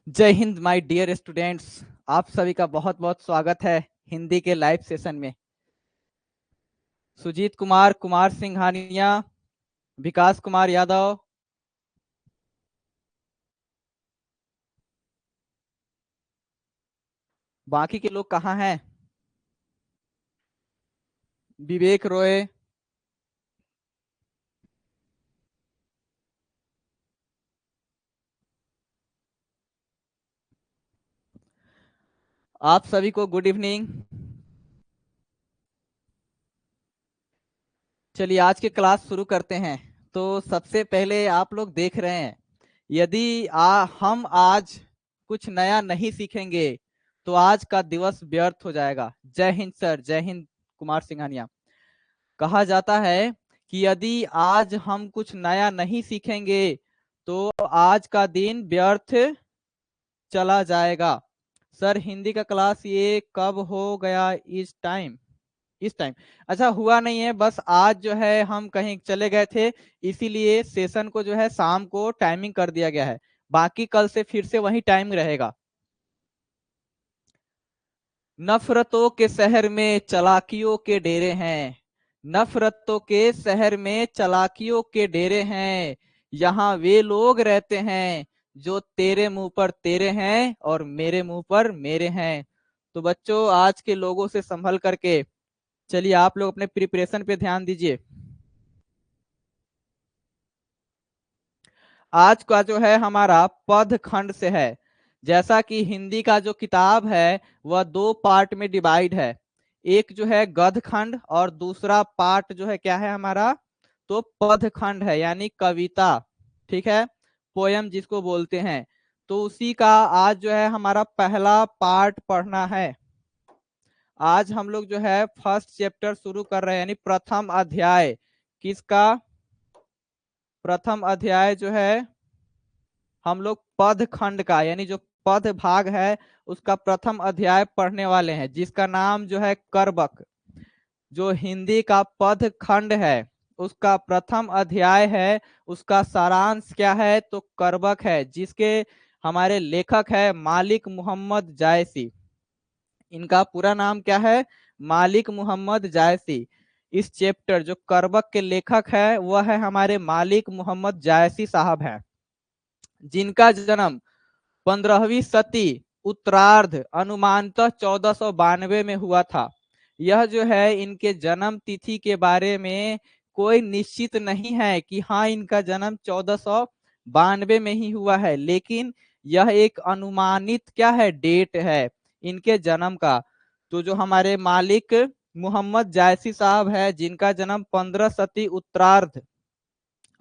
जय Hind my dear students. आप सभी का बहुत बहुत स्वागत है हिंदी के लाइव सेशन में। सुजीत कुमार, कुमार सिंघानिया, विकास कुमार यादव, बाकी के लोग कहाँ हैं? विवेक रॉय, आप सभी को गुड इवनिंग। चलिए आज के क्लास शुरू करते हैं। तो सबसे पहले आप लोग देख रहे हैं, यदि हम आज कुछ नया नहीं सीखेंगे तो आज का दिवस व्यर्थ हो जाएगा। जय हिंद सर, जय हिंद कुमार सिंघानिया। कहा जाता है कि यदि आज हम कुछ नया नहीं सीखेंगे तो आज का दिन व्यर्थ चला जाएगा। सर हिंदी का क्लास ये कब हो गया? इस टाइम अच्छा हुआ नहीं है, बस आज जो है हम कहीं चले गए थे, इसीलिए सेशन को जो है शाम को टाइमिंग कर दिया गया है। बाकी कल से फिर से वही टाइम रहेगा। नफरतों के शहर में चालाकियों के डेरे हैं। नफरतों के शहर में चालाकियों के डेरे हैं। यहाँ वे लोग रहते हैं जो तेरे मुंह पर तेरे हैं और मेरे मुंह पर मेरे हैं। तो बच्चों आज के लोगों से संभल करके चलिए, आप लोग अपने प्रिपरेशन पे ध्यान दीजिए। आज का जो है हमारा पद खंड से है। जैसा कि हिंदी का जो किताब है वह दो पार्ट में डिवाइड है। एक जो है गद्य खंड और दूसरा पार्ट जो है क्या है हमारा, तो पद खंड है, यानी कविता। ठीक है, पोयम जिसको बोलते हैं। तो उसी का आज जो है हमारा पहला पार्ट पढ़ना है। आज हम लोग जो है फर्स्ट चैप्टर शुरू कर रहे हैं, यानी प्रथम अध्याय। किसका? प्रथम अध्याय जो है हम लोग पद खंड का, यानी जो पद भाग है उसका प्रथम अध्याय पढ़ने वाले हैं, जिसका नाम जो है करबक। जो हिंदी का पद खंड है उसका प्रथम अध्याय है, उसका सारांश क्या है तो करबक है, जिसके हमारे लेखक है मालिक मोहम्मद जायसी। इनका पूरा नाम क्या है? मालिक मोहम्मद जायसी। इस चैप्टर जो करबक के लेखक है वह है हमारे मालिक मोहम्मद जायसी साहब हैं, जिनका जन्म 15वीं सदी उत्तरार्ध अनुमानतः 1492 में हुआ था। यह जो है इनके जन्म तिथि के बारे में कोई निश्चित नहीं है कि हाँ इनका जन्म 1492 में ही हुआ है, लेकिन यह एक अनुमानित क्या है, डेट है इनके जन्म का। तो जो हमारे मालिक मोहम्मद जायसी साहब है, जिनका जन्म 15 सदी उत्तरार्ध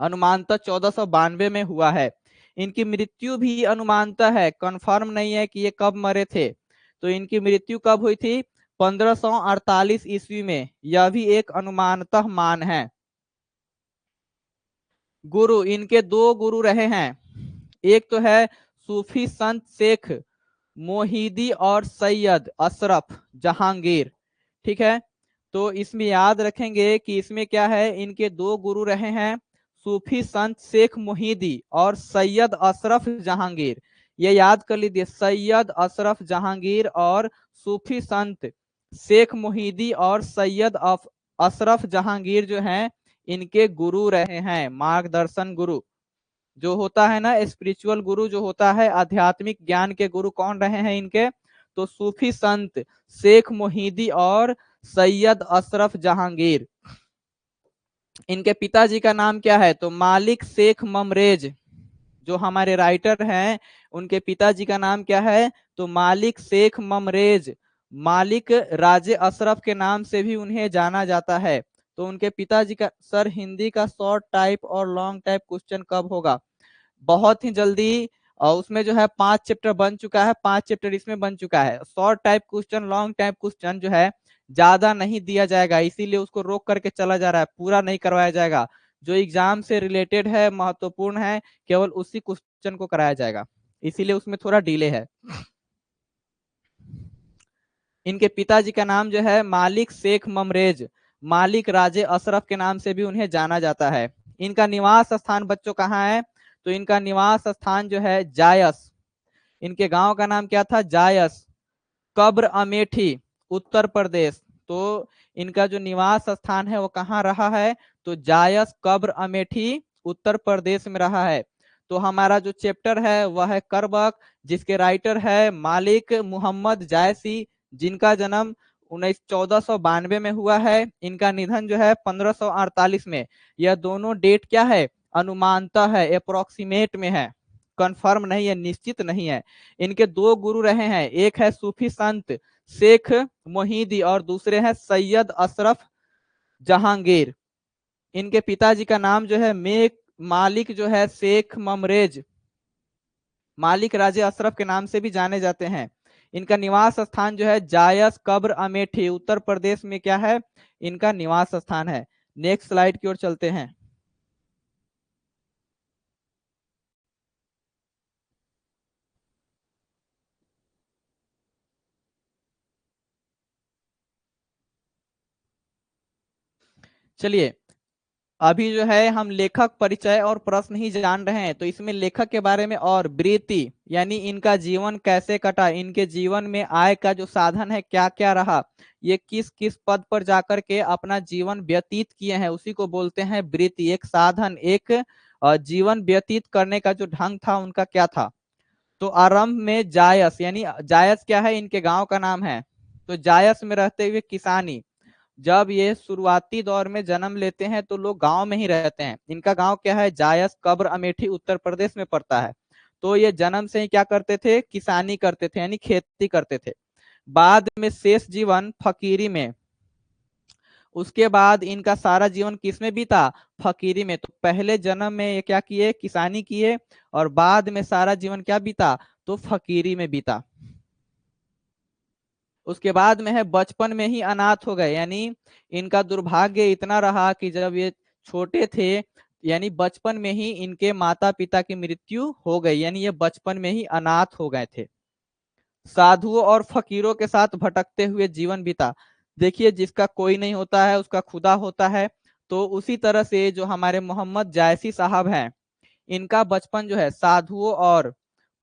अनुमानतः 1492 में हुआ है। इनकी मृत्यु भी अनुमानतः है, कंफर्म नहीं है कि ये कब मरे थे। तो इनकी मृत्यु कब हुई थी? 1548 ईस्वी में। यह भी एक अनुमानतः मान है। गुरु, इनके दो गुरु रहे हैं। एक तो है सूफी संत शेख मोहिदी और सैयद अशरफ जहांगीर। ठीक है, तो इसमें याद रखेंगे कि इसमें क्या है, इनके दो गुरु रहे हैं, सूफी संत शेख मोहिदी और सैयद अशरफ जहांगीर। ये याद कर लीजिए, सैयद अशरफ जहांगीर और सूफी संत शेख मोहिदी और सैयद अशरफ जहांगीर जो हैं इनके गुरु रहे हैं, मार्गदर्शन गुरु जो होता है ना, स्पिरिचुअल गुरु जो होता है, आध्यात्मिक ज्ञान के गुरु कौन रहे हैं इनके? तो सूफी संत शेख मोहिदी और सैयद अशरफ जहांगीर। इनके पिताजी का नाम क्या है? तो मालिक शेख ममरेज। जो हमारे राइटर हैं उनके पिताजी का नाम क्या है? तो मालिक शेख ममरेज। मालिक राजे अशरफ के नाम से भी उन्हें जाना जाता है। तो उनके पिताजी का, सर हिंदी का शॉर्ट टाइप और लॉन्ग टाइप क्वेश्चन कब होगा? बहुत ही जल्दी। और उसमें जो है 5 चैप्टर बन चुका है, 5 चैप्टर इसमें बन चुका है। Short type question, long type question जो है ज्यादा नहीं दिया जाएगा, इसीलिए उसको रोक करके चला जा रहा है, पूरा नहीं करवाया जाएगा। जो एग्जाम से रिलेटेड है, महत्वपूर्ण है, केवल उसी क्वेश्चन को कराया जाएगा, इसीलिए उसमें थोड़ा डिले है। इनके पिताजी का नाम जो है मालिक शेख ममरेज। मालिक राजे अशरफ के नाम से भी उन्हें जाना जाता है। इनका निवास स्थान बच्चों कहाँ है? तो इनका निवास स्थान जो है जायस। इनके गांव का नाम क्या था? जायस, कब्र अमेठी, उत्तर प्रदेश। तो इनका जो निवास स्थान है वो कहाँ रहा है? तो जायस कब्र अमेठी, उत्तर प्रदेश में रहा है। तो हमारा जो चैप्टर है वह है करबक, जिसके राइटर है मालिक मोहम्मद जायसी, जिनका जन्म 1492 में हुआ है। इनका निधन जो है 1548 में। यह दोनों डेट क्या है? अनुमानतः है, अप्रोक्सीमेट में है, कंफर्म नहीं है, निश्चित नहीं है। इनके दो गुरु रहे हैं, एक है सूफी संत शेख मोहिदी और दूसरे हैं सैयद अशरफ जहांगीर। इनके पिताजी का नाम जो है मालिक जो है शेख ममरेज, मालिक राजे अशरफ के नाम से भी जाने जाते हैं। इनका निवास स्थान जो है जायस कब्र अमेठी, उत्तर प्रदेश में क्या है? इनका निवास स्थान है। नेक्स्ट स्लाइड की ओर चलते हैं। चलिए, अभी जो है हम लेखक परिचय और प्रश्न ही जान रहे हैं, तो इसमें लेखक के बारे में और वृत्ति यानी इनका जीवन कैसे कटा, इनके जीवन में आय का जो साधन है क्या क्या रहा, ये किस किस पद पर जाकर के अपना जीवन व्यतीत किए हैं, उसी को बोलते हैं वृत्ति। एक साधन, एक जीवन व्यतीत करने का जो ढंग था उनका क्या था। तो आरंभ में जायस, यानी जायस क्या है? इनके गांव का नाम है। तो जायस में रहते हुए किसानी, जब ये शुरुआती दौर में जन्म लेते हैं तो लोग गांव में ही रहते हैं। इनका गांव क्या है? जायस कब्र अमेठी, उत्तर प्रदेश में पड़ता है। तो ये जन्म से ही क्या करते थे? किसानी करते थे, यानी खेती करते थे। बाद में शेष जीवन फकीरी में, उसके बाद इनका सारा जीवन किसमें बीता? फकीरी में। तो पहले जन्म में ये क्या किए? किसानी किए, और बाद में सारा जीवन क्या बीता? तो फकीरी में बीता। उसके बाद में है बचपन में ही अनाथ हो गए, यानी इनका दुर्भाग्य इतना रहा कि जब ये छोटे थे, यानी बचपन में ही इनके माता पिता की मृत्यु हो गई, यानी ये बचपन में ही अनाथ हो गए थे। साधुओं और फकीरों के साथ भटकते हुए जीवन बीता। देखिए, जिसका कोई नहीं होता है उसका खुदा होता है। तो उसी तरह से जो हमारे मोहम्मद जायसी साहब हैं, इनका बचपन जो है साधुओं और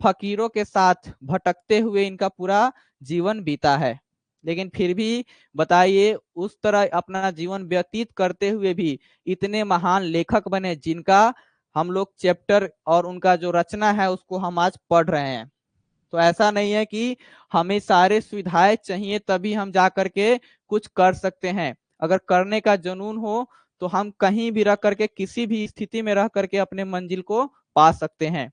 फकीरों के साथ भटकते हुए इनका पूरा जीवन बीता है। लेकिन फिर भी बताइए, उस तरह अपना जीवन व्यतीत करते हुए भी इतने महान लेखक बने, जिनका हम लोग चैप्टर और उनका जो रचना है उसको हम आज पढ़ रहे हैं। तो ऐसा नहीं है कि हमें सारे सुविधाएं चाहिए तभी हम जा करके कुछ कर सकते हैं। अगर करने का जुनून हो तो हम कहीं भी रह करके, किसी भी स्थिति में रह करके अपने मंजिल को पा सकते हैं।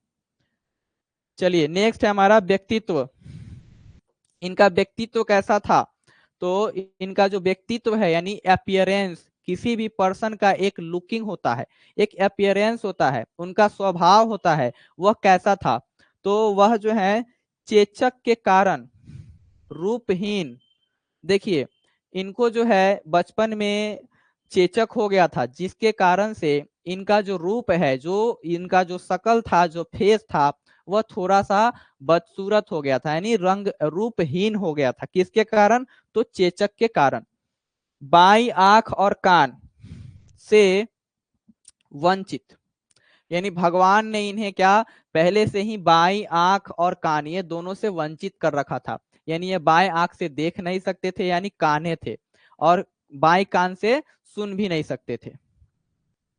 चलिए, नेक्स्ट है हमारा व्यक्तित्व। इनका व्यक्तित्व कैसा था? तो इनका जो व्यक्तित्व है, यानी अपियरेंस, किसी भी पर्सन का एक लुकिंग होता है, एक अपियरेंस होता है, उनका स्वभाव होता है, वह कैसा था? तो वह जो है चेचक के कारण रूपहीन। देखिए, इनको जो है बचपन में चेचक हो गया था, जिसके कारण से इनका जो रूप है, जो इनका जो शकल था, जो फेस था, वह थोड़ा सा बदसूरत हो गया था, यानी रंग रूपहीन हो गया था। किसके कारण? तो चेचक के कारण। बाई आंख और कान से वंचित, यानी भगवान ने इन्हें क्या पहले से ही बाई आंख और कान, ये दोनों से वंचित कर रखा था। यानी ये बाएं आंख से देख नहीं सकते थे, यानी कान्हे थे, और बाएं कान से सुन भी नहीं सकते थे।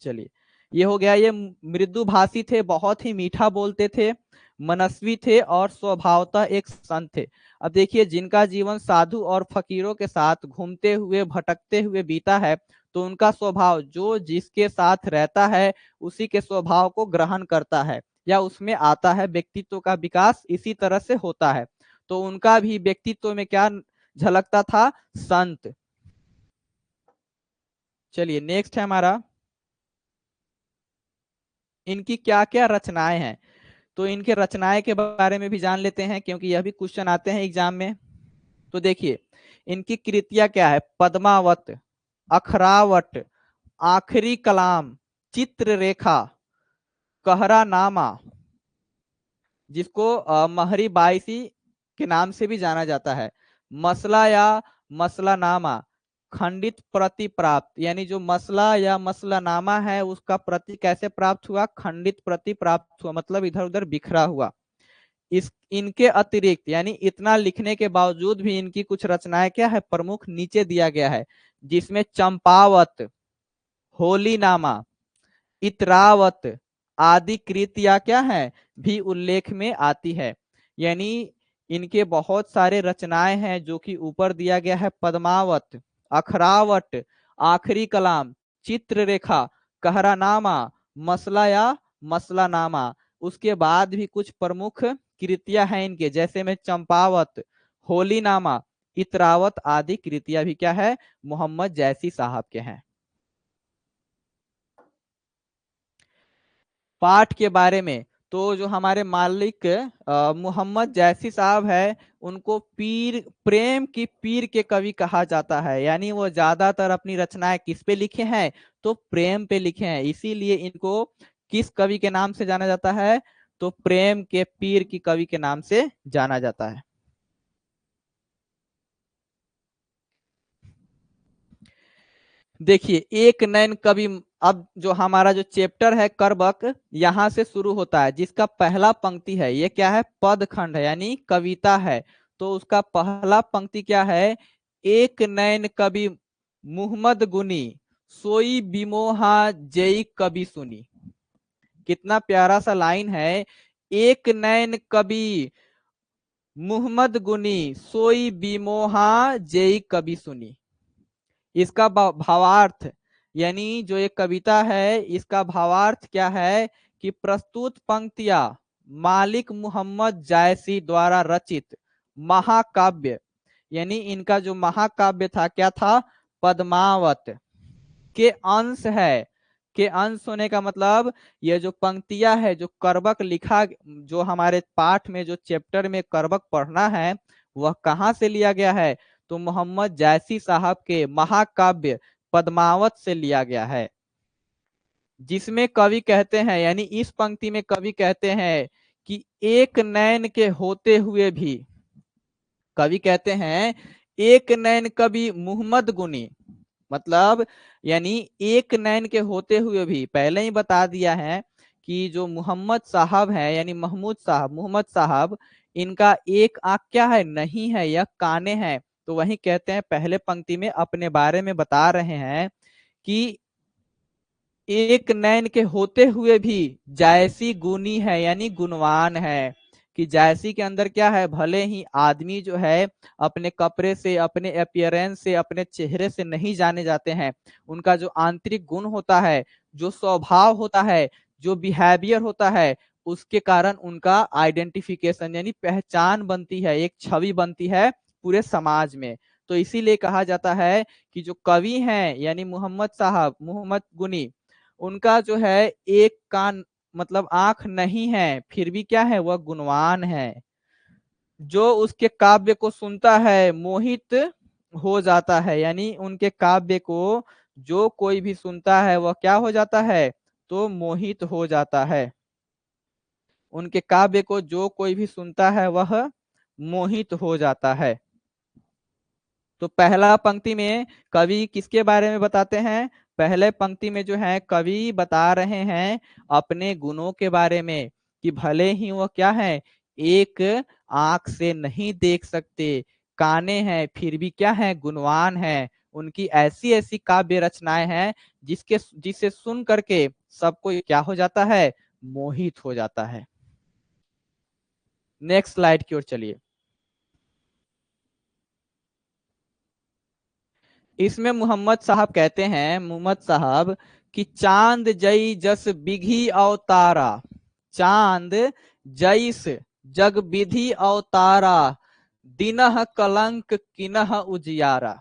चलिए, ये हो गया। ये मृदुभाषी थे, बहुत ही मीठा बोलते थे, मनस्वी थे और स्वभावतः एक संत थे। अब देखिए, जिनका जीवन साधु और फकीरों के साथ घूमते हुए भटकते हुए बीता है, तो उनका स्वभाव, जो जिसके साथ रहता है उसी के स्वभाव को ग्रहण करता है या उसमें आता है। व्यक्तित्व का विकास इसी तरह से होता है। तो उनका भी व्यक्तित्व में क्या झलकता था? संत। चलिए, नेक्स्ट है हमारा, इनकी क्या क्या रचनाएं हैं। तो इनके रचनाएं के बारे में भी जान लेते हैं, क्योंकि यह भी क्वेश्चन आते हैं एग्जाम में। तो देखिए, इनकी कृतियां क्या है? पद्मावत, अखरावट, आखिरी कलाम, चित्ररेखा, कहरा नामा, जिसको महरी बाईसी के नाम से भी जाना जाता है, मसला या मसलानामा, खंडित प्रति प्राप्त, यानी जो मसला या मसलानामा है उसका प्रति कैसे प्राप्त हुआ? खंडित प्रति प्राप्त हुआ, मतलब इधर उधर बिखरा हुआ। इस इनके अतिरिक्त यानी इतना लिखने के बावजूद भी इनकी कुछ रचनाएं क्या है प्रमुख नीचे दिया गया है, जिसमें चंपावत, होलीनामा, इतरावत आदि कृतियां क्या है भी उल्लेख में आती है। यानी इनके बहुत सारे रचनाएं हैं जो कि ऊपर दिया गया है, पद्मावत, अखरावट, आखिरी कलाम, चित्ररेखा, कहरानामा, मसला या मसलानामा। उसके बाद भी कुछ प्रमुख कृतियां हैं इनके, जैसे में चंपावत, होलीनामा, इतरावत आदि कृतियां भी क्या है मोहम्मद जैसी साहब के हैं। पाठ के बारे में तो जो हमारे मालिक मोहम्मद जैसी साहब है, उनको पीर, प्रेम की पीर के कवि कहा जाता है। यानी वो ज्यादातर अपनी रचनाएं किस पे लिखे हैं, तो प्रेम पे लिखे हैं। इसीलिए इनको किस कवि के नाम से जाना जाता है, तो प्रेम के पीर की कवि के नाम से जाना जाता है। देखिए एक नैन कवि, अब जो हमारा जो चैप्टर है करबक यहाँ से शुरू होता है, जिसका पहला पंक्ति है ये क्या है पद खंड है यानी कविता है। तो उसका पहला पंक्ति क्या है, एक नैन कवि मुहम्मद गुनी, सोई बिमोहा जई कवि सुनी। कितना प्यारा सा लाइन है, एक नैन कवि मुहम्मद गुनी, सोई बिमोहा जई कवि सुनी। इसका भावार्थ यानी जो एक कविता है इसका भावार्थ क्या है कि प्रस्तुत पंक्तियां मालिक मोहम्मद जायसी द्वारा रचित महाकाव्य, यानी इनका जो महाकाव्य था क्या था पद्मावत के अंश है। के अंश होने का मतलब ये जो पंक्तियां है जो करबक लिखा, जो हमारे पाठ में जो चैप्टर में करबक पढ़ना है वह कहाँ से लिया गया है, तो मोहम्मद जैसी साहब के महाकाव्य पद्मावत से लिया गया है। जिसमें कवि कहते हैं यानी इस पंक्ति में कवि कहते हैं कि एक नैन के होते हुए भी, कवि कहते हैं एक नैन कवि मुहम्मद गुनी, मतलब यानी एक नैन के होते हुए भी पहले ही बता दिया है कि जो मोहम्मद साहब है यानी महमूद साहब, मोहम्मद साहब, इनका एक आंख क्या है नहीं है, यह काने हैं। तो वही कहते हैं पहले पंक्ति में अपने बारे में बता रहे हैं कि एक नैन के होते हुए भी जायसी गुनी है यानी गुणवान है। कि जायसी के अंदर क्या है, भले ही आदमी जो है अपने कपड़े से, अपने अपीयरेंस से, अपने चेहरे से नहीं जाने जाते हैं, उनका जो आंतरिक गुण होता है, जो स्वभाव होता है, जो बिहेवियर होता है, उसके कारण उनका आइडेंटिफिकेशन यानी पहचान बनती है, एक छवि बनती है पूरे समाज में। तो इसीलिए कहा जाता है कि जो कवि हैं यानी मोहम्मद साहब, मोहम्मद गुनी, उनका जो है एक कान मतलब आंख नहीं है फिर भी क्या है वह गुणवान है। जो उसके काव्य को सुनता है मोहित हो जाता है, यानी उनके काव्य को जो कोई भी सुनता है वह क्या हो जाता है, तो मोहित हो जाता है। उनके काव्य को जो कोई भी सुनता है वह मोहित हो जाता है। तो पहला पंक्ति में कवि किसके बारे में बताते हैं, पहले पंक्ति में जो है कवि बता रहे हैं अपने गुणों के बारे में कि भले ही वो क्या है एक आंख से नहीं देख सकते, काने हैं फिर भी क्या है गुणवान है। उनकी ऐसी ऐसी काव्य रचनाएं हैं जिसे सुन करके सबको क्या हो जाता है, मोहित हो जाता है। नेक्स्ट स्लाइड की ओर चलिए। इसमें मोहम्मद साहब कहते हैं, मोहम्मद साहब कि चांद जई जस बिघी अवतारा, चांद जैस जग विधि अवतारा, दिनह कलंक किनह उजियारा।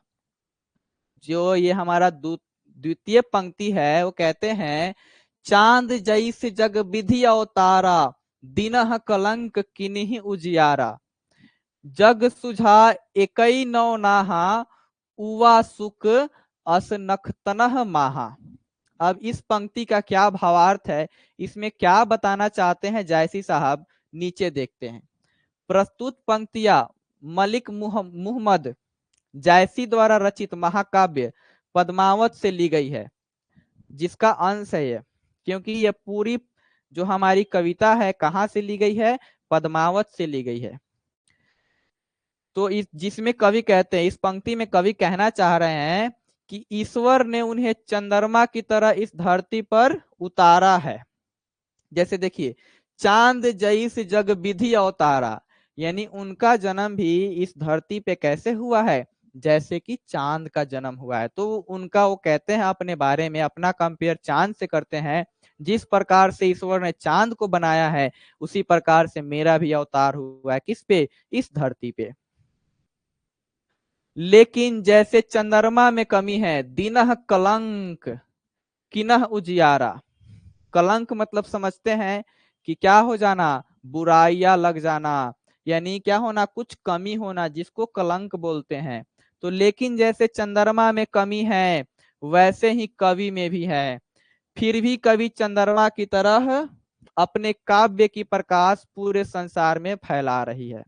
जो ये हमारा द्वितीय पंक्ति है वो कहते हैं चांद जैस जग विधि अवतारा, दिनह कलंक किन्हीं उजियारा, जग सुझा एकई नौ नाहा, उवा सुक अस नखतनह माहा। अब इस पंक्ति का क्या भावार्थ है, इसमें क्या बताना चाहते हैं जायसी साहब, नीचे देखते हैं। प्रस्तुत पंक्तियां मलिक मुहम्मद जायसी द्वारा रचित महाकाव्य पद्मावत से ली गई है, जिसका अंश है ये, क्योंकि ये पूरी जो हमारी कविता है कहाँ से ली गई है, पद्मावत से ली गई है। तो इस जिसमें कवि कहते हैं, इस पंक्ति में कवि कहना चाह रहे हैं कि ईश्वर ने उन्हें चंद्रमा की तरह इस धरती पर उतारा है। जैसे देखिए, चांद जईस जग विधि अवतारा, यानी उनका जन्म भी इस धरती पे कैसे हुआ है, जैसे कि चांद का जन्म हुआ है। तो उनका वो कहते हैं अपने बारे में, अपना कंपेयर चांद से करते हैं। जिस प्रकार से ईश्वर ने चांद को बनाया है, उसी प्रकार से मेरा भी अवतार हुआ है। किस पे? इस धरती पे। लेकिन जैसे चंद्रमा में कमी है, दिनह कलंक किनह उजियारा। कलंक मतलब समझते हैं कि क्या हो जाना, बुराइयां लग जाना, यानी क्या होना, कुछ कमी होना, जिसको कलंक बोलते हैं। तो लेकिन जैसे चंद्रमा में कमी है, वैसे ही कवि में भी है। फिर भी कवि चंद्रमा की तरह अपने काव्य की प्रकाश पूरे संसार में फैला रही है।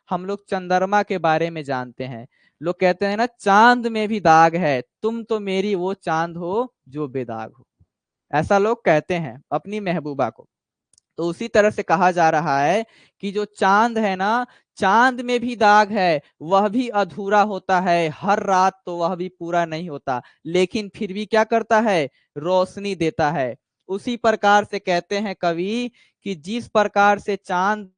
हम लोग चंद्रमा के बारे में जानते हैं। लोग कहते हैं ना, चांद में भी दाग है, तुम तो मेरी वो चांद हो जो बेदाग हो। ऐसा लोग कहते हैं अपनी महबूबा को। तो उसी तरह से कहा जा रहा है कि जो चांद है ना, चांद में भी दाग है, वह भी अधूरा होता है, हर रात तो वह भी पूरा नहीं होता, लेकिन फिर भी क्या करता है, रोशनी देता है। उसी प्रकार से कहते हैं कवि कि जिस प्रकार से चांद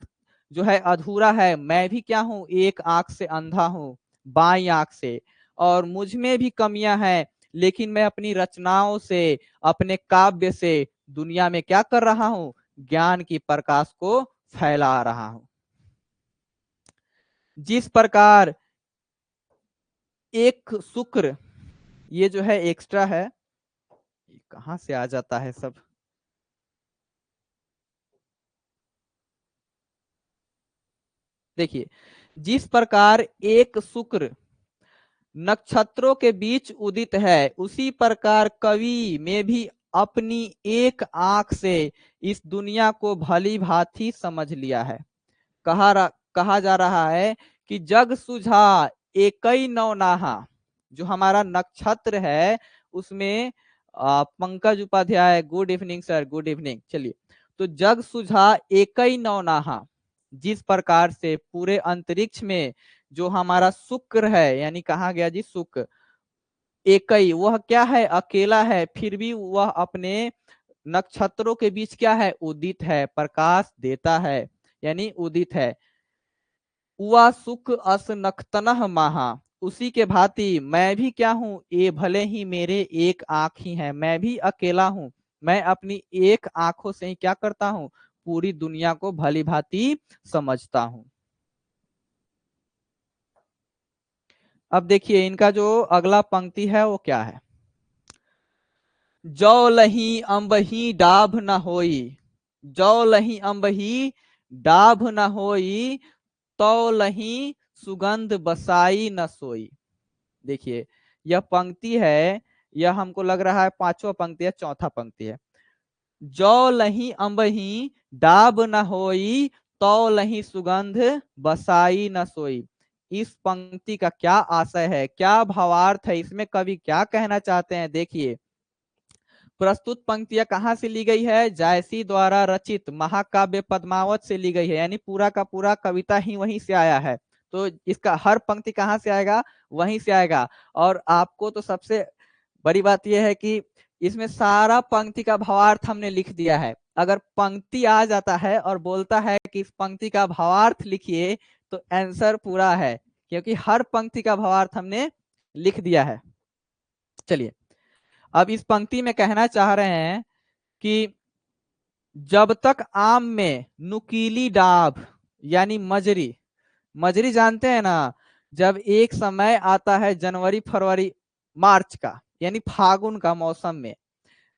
जो है अधूरा है, मैं भी क्या हूं, एक आंख से अंधा हूं, बाई आंख से, और मुझ में भी कमियां हैं, लेकिन मैं अपनी रचनाओं से, अपने काव्य से दुनिया में क्या कर रहा हूं, ज्ञान की प्रकाश को फैला रहा हूं। जिस प्रकार एक शुक्र, ये जो है एक्स्ट्रा है, कहां से आ जाता है सब। देखिए, जिस प्रकार एक शुक्र नक्षत्रों के बीच उदित है, उसी प्रकार कवि में भी अपनी एक आंख से इस दुनिया को भली भांति समझ लिया है। कहा जा रहा है कि जग सुझा एकई नौनाहा, जो हमारा नक्षत्र है उसमें Pankaj Upadhyay, good evening sir, good evening. चलिए, तो जग सुझा एकई नौनाहा, जिस प्रकार से पूरे अंतरिक्ष में जो हमारा शुक्र है, यानी कहा गया जी शुक्र एकई, वह क्या है, अकेला है, फिर भी वह अपने नक्षत्रों के बीच क्या है, उदित है, प्रकाश देता है, यानी उदित है। उआ सुख अस नखतनह महा, उसी के भांति मैं भी क्या हूं, ये भले ही मेरे एक आंख ही है, मैं भी अकेला हूं, मैं अपनी एक आंखों से ही क्या करता हूं, पूरी दुनिया को भली भांति समझता हूं। अब देखिए, इनका जो अगला पंक्ति है वो क्या है, जौ लही अम्बही डाभ न होई, जौ लही अम्बही डाभ न होई, तो लही सुगंध बसाई न सोई। देखिए, यह पंक्ति है, यह हमको लग रहा है पांचवा पंक्ति है, चौथा पंक्ति है। जौ लही अम्बही डाब न होई, तो लही सुगंध बसाई न सोई। इस पंक्ति का क्या आशय है, क्या भावार्थ है, इसमें कवि क्या कहना चाहते हैं। देखिए, प्रस्तुत पंक्तियां कहां से ली गई है, जायसी द्वारा रचित महाकाव्य पद्मावत से ली गई है, यानी पूरा का पूरा कविता ही वहीं से आया है। तो इसका हर पंक्ति कहां से आएगा, वहीं से आएगा। और आपको तो सबसे बड़ी बात यह है कि इसमें सारा पंक्ति का भावार्थ हमने लिख दिया है। अगर पंक्ति आ जाता है और बोलता है कि इस पंक्ति का भावार्थ लिखिए, तो आंसर पूरा है, क्योंकि हर पंक्ति का भावार्थ हमने लिख दिया है। चलिए, अब इस पंक्ति में कहना चाह रहे हैं कि जब तक आम में नुकीली डाब, यानी मजरी, मजरी जानते हैं ना, जब एक समय आता है जनवरी फरवरी मार्च का, यानी फागुन का मौसम में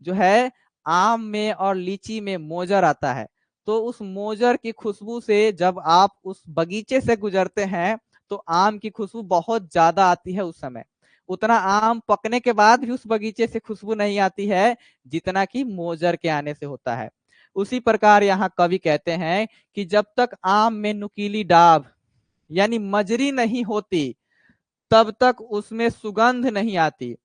जो है आम में और लीची में मोजर आता है, तो उस मोजर की खुशबू से जब आप उस बगीचे से गुजरते हैं, तो आम की खुशबू बहुत ज्यादा आती है उस समय। उतना आम पकने के बाद भी उस बगीचे से खुशबू नहीं आती है, जितना कि मोजर के आने से होता है। उसी प्रकार यहाँ कवि कहते हैं कि जब तक आम में नुकीली डाब, यानी मजरी नहीं होती, तब तक उसमें सुगंध नहीं आती।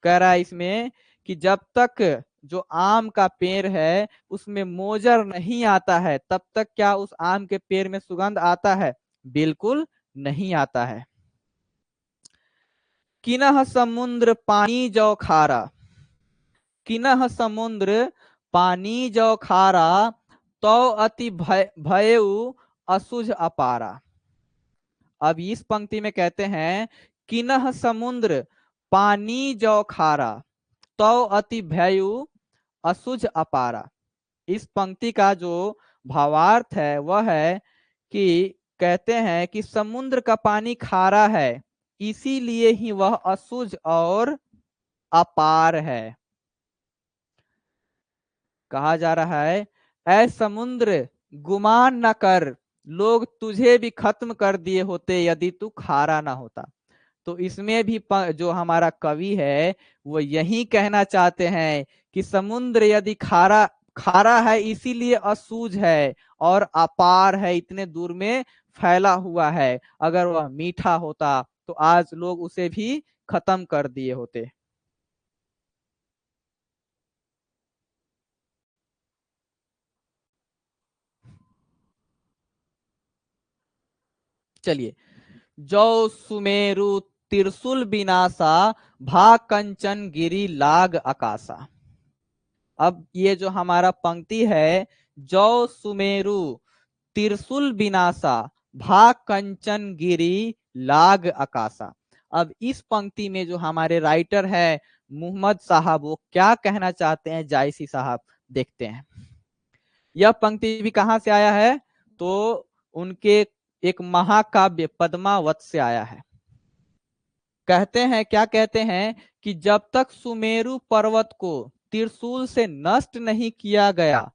कह रहा है इसमें कि जब तक जो आम का पेड़ है उसमें मोजर नहीं आता है, तब तक क्या उस आम के पेड़ में सुगंध आता है? बिल्कुल नहीं आता है। किनह समुद्र पानी जौ खारा, किनह समुद्र पानी जौ खारा, तो अति भयउ असुझ अपारा। अब इस पंक्ति में कहते हैं किनह समुद्र पानी जौ खारा, तो अति भयउ असुझ अपारा। इस पंक्ति का जो भावार्थ है वह है कि कहते हैं कि समुद्र का पानी खारा है, इसीलिए ही वह असुझ और अपार है। कहा जा रहा है ऐ समुद्र गुमान न कर, लोग तुझे भी खत्म कर दिए होते यदि तू खारा ना होता। तो इसमें भी जो हमारा कवि है वो यही कहना चाहते हैं कि समुद्र यदि खारा खारा है इसीलिए असूझ है और अपार है, इतने दूर में फैला हुआ है। अगर वह मीठा होता तो आज लोग उसे भी खत्म कर दिए होते। चलिए, जौ सुमेरु त्रिशूल विनाशा, भा कंचन गिरी लाग आकाशा। अब ये जो हमारा पंक्ति है, जौ सुमेरु त्रिशूल विनाशा, भा कंचन गिरी लाग आकाशा। अब इस पंक्ति में जो हमारे राइटर है मोहम्मद साहब, वो क्या कहना चाहते हैं जायसी साहब, देखते हैं। यह पंक्ति भी कहां से आया है? तो उनके एक महाकाव्य पद्मावत से आया है। कहते हैं, क्या कहते हैं कि जब तक सुमेरु पर्वत को त्रिशूल से नष्ट नहीं किया गया,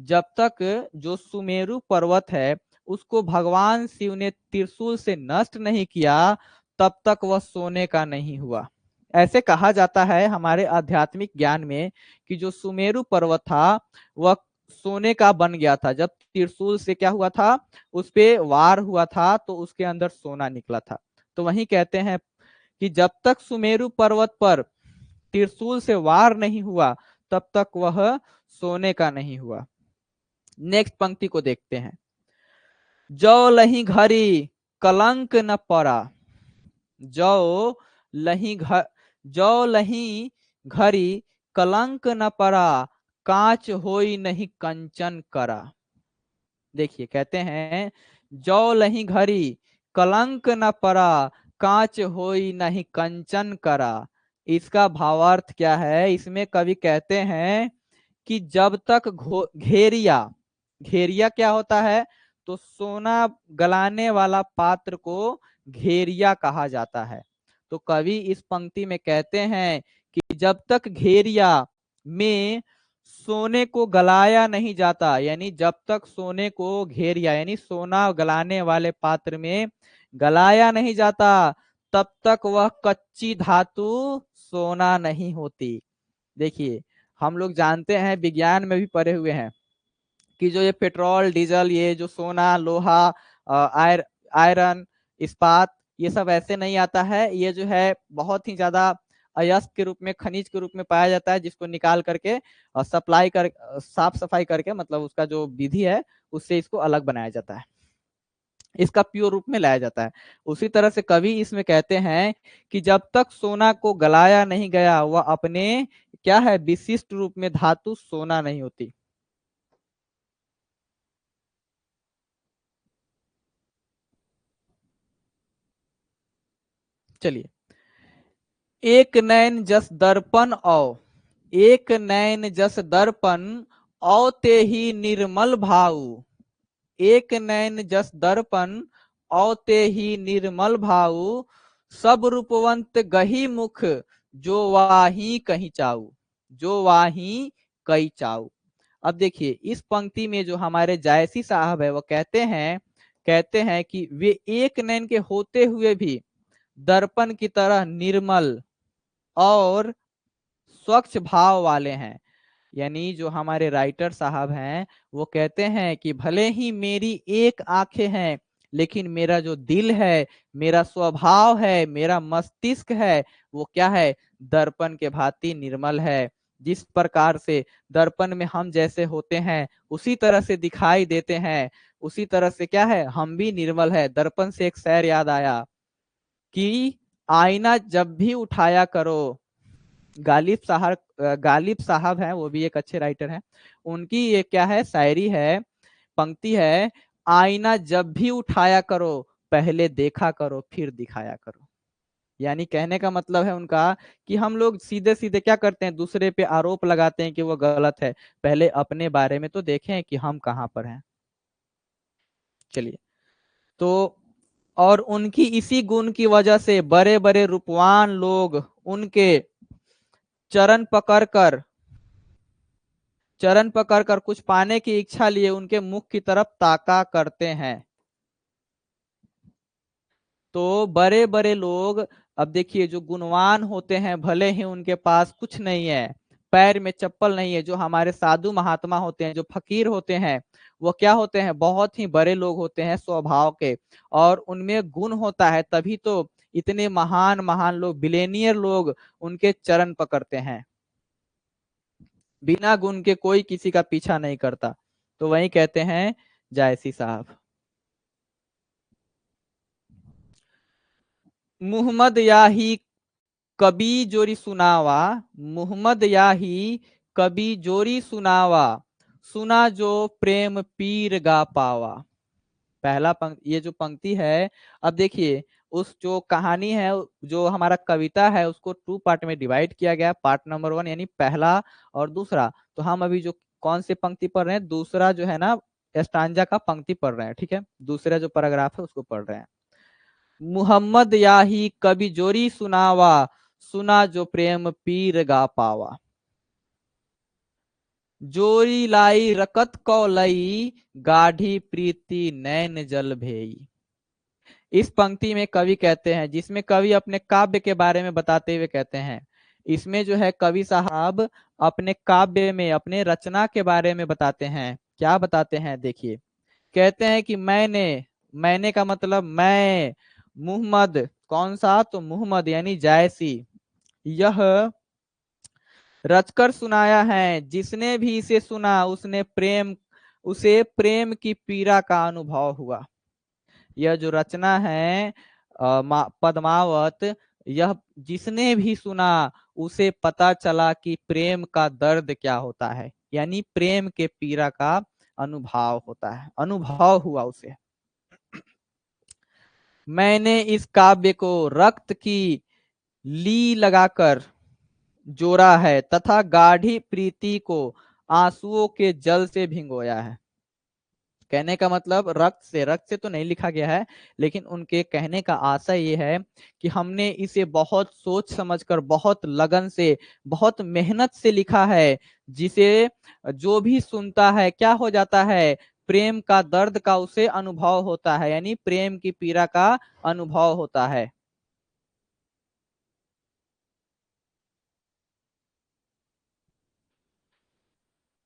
जब तक जो सुमेरु पर्वत है उसको भगवान शिव ने त्रिशूल से नष्ट नहीं किया, तब तक वह सोने का नहीं हुआ। ऐसे कहा जाता है हमारे आध्यात्मिक ज्ञान में कि जो सुमेरु पर्वत था वह सोने का बन गया था जब त्रिशूल से क्या हुआ था, उस पे वार हुआ था तो उसके अंदर सोना निकला था। तो वही कहते हैं कि जब तक सुमेरु पर्वत पर त्रिशूल से वार नहीं हुआ तब तक वह सोने का नहीं हुआ। नेक्स्ट पंक्ति को देखते हैं। जौ लही घड़ी कलंक न पड़ा, जौ लही जौ लही घड़ी कलंक न पड़ा, कांच होई नहीं कंचन करा। देखिए, कहते हैं जौ लही घड़ी कलंक न पड़ा, कांच होई नहीं कंचन करा। इसका भावार्थ क्या है? इसमें कवि कहते हैं कि जब तक घेरिया, घेरिया क्या होता है? तो सोना गलाने वाला पात्र को घेरिया कहा जाता है। तो कवि इस पंक्ति में कहते हैं कि जब तक घेरिया में सोने को गलाया नहीं जाता, यानी जब तक सोने को घेरिया यानी सोना गलाने वाले पात्र में गलाया नहीं जाता, तब तक वह कच्ची धातु सोना नहीं होती। देखिए, हम लोग जानते हैं, विज्ञान में भी पढ़े हुए हैं कि जो ये पेट्रोल डीजल, ये जो सोना लोहा आयरन इस्पात, ये सब ऐसे नहीं आता है। ये जो है बहुत ही ज्यादा अयस्क के रूप में, खनिज के रूप में पाया जाता है, जिसको निकाल करके सप्लाई कर साफ सफाई करके, मतलब उसका जो विधि है उससे इसको अलग बनाया जाता है, इसका प्योर रूप में लाया जाता है। उसी तरह से कवि इसमें कहते हैं कि जब तक सोना को गलाया नहीं गया वह अपने क्या है विशिष्ट रूप में धातु सोना नहीं होती। चलिए, एक नैन जस दर्पण औ, एक नैन जस दर्पण औ ते ही निर्मल भाऊ, एक नैन जस दर्पण औ ते ही निर्मल भाऊ, सब रूपवंत गही मुख, जो वाही कहीं चाऊ, जो वाही कई चाऊ। अब देखिए, इस पंक्ति में जो हमारे जायसी साहब है वो कहते हैं कि वे एक नैन के होते हुए भी दर्पण की तरह निर्मल और स्वच्छ भाव वाले हैं। यानी जो हमारे राइटर साहब हैं वो कहते हैं कि भले ही मेरी एक आंखें हैं, लेकिन मेरा जो दिल है, मेरा स्वभाव है, मेरा मस्तिष्क है, वो क्या है? दर्पण के भांति निर्मल है। जिस प्रकार से दर्पण में हम जैसे होते हैं उसी तरह से दिखाई देते हैं, उसी तरह से क्या है, हम भी निर्मल है। दर्पण से एक शेर याद आया कि आईना जब भी उठाया करो। गालिब साहब हैं, वो भी एक अच्छे राइटर हैं। उनकी ये क्या है, शायरी है, पंक्ति है, आईना जब भी उठाया करो पहले देखा करो फिर दिखाया करो। यानी कहने का मतलब है उनका कि हम लोग सीधे सीधे क्या करते हैं, दूसरे पे आरोप लगाते हैं कि वो गलत है, पहले अपने बारे में तो देखें कि हम कहाँ पर हैं। चलिए, तो और उनकी इसी गुण की वजह से बड़े बड़े रूपवान लोग उनके चरण पकड़कर कुछ पाने की इच्छा लिए उनके मुख की तरफ ताका करते हैं। तो बड़े बड़े लोग, अब देखिए, जो गुणवान होते हैं भले ही उनके पास कुछ नहीं है, पैर में चप्पल नहीं है, जो हमारे साधु महात्मा होते हैं, जो फकीर होते हैं, वो क्या होते हैं, बहुत ही बड़े लोग होते हैं स्वभाव के, और उनमें गुण होता है, तभी तो इतने महान महान लोग, बिलेनियर लोग उनके चरण पकड़ते हैं। बिना गुण के कोई किसी का पीछा नहीं करता। तो वही कहते हैं जायसी साहब, मुहम्मद याही कभी जोरी सुनावा, मुहम्मद याही कभी जोरी सुनावा, सुना जो प्रेम पीर गा पावा। पहला पंक्ति, ये जो पंक्ति है, अब देखिए, उस जो कहानी है, जो हमारा कविता है, उसको 2 पार्ट में डिवाइड किया गया। पार्ट नंबर 1 यानी पहला और दूसरा। तो हम अभी जो कौन से पंक्ति पढ़ रहे हैं, दूसरा जो है ना स्टांजा का पंक्ति पढ़ रहे हैं, ठीक है, दूसरा जो पैराग्राफ है उसको पढ़ रहे हैं। मुहम्मद याही कभी जोरी सुनावा, सुना जो प्रेम पीर गा पावा, जोरी लाई रकत को लई, गाढ़ी प्रीति नैन जल भेई। इस पंक्ति में कवि कहते हैं, जिसमें कवि अपने काव्य के बारे में बताते हुए कहते हैं, इसमें जो है कवि साहब अपने काव्य में, अपने रचना के बारे में बताते हैं। क्या बताते हैं, देखिए, कहते हैं कि मैंने का मतलब मैं, मुहम्मद कौन सा, तो मुहम्मद यानी जायसी, यह रचकर सुनाया है, जिसने भी इसे सुना उसे प्रेम की पीड़ा का अनुभव हुआ। यह जो रचना है पद्मावत, यह जिसने भी सुना उसे पता चला कि प्रेम का दर्द क्या होता है, यानी प्रेम के पीड़ा का अनुभव होता है, अनुभव हुआ उसे। मैंने इस काव्य को रक्त की ली लगाकर जोड़ा है तथा गाढ़ी प्रीति को आंसुओं के जल से भिगोया है। कहने का मतलब रक्त से तो नहीं लिखा गया है, लेकिन उनके कहने का आशय ये है कि हमने इसे बहुत सोच समझकर, बहुत लगन से, बहुत मेहनत से लिखा है, जिसे जो भी सुनता है क्या हो जाता है, प्रेम का दर्द का उसे अनुभव होता है, यानी प्रेम की पीड़ा का अनुभव होता है।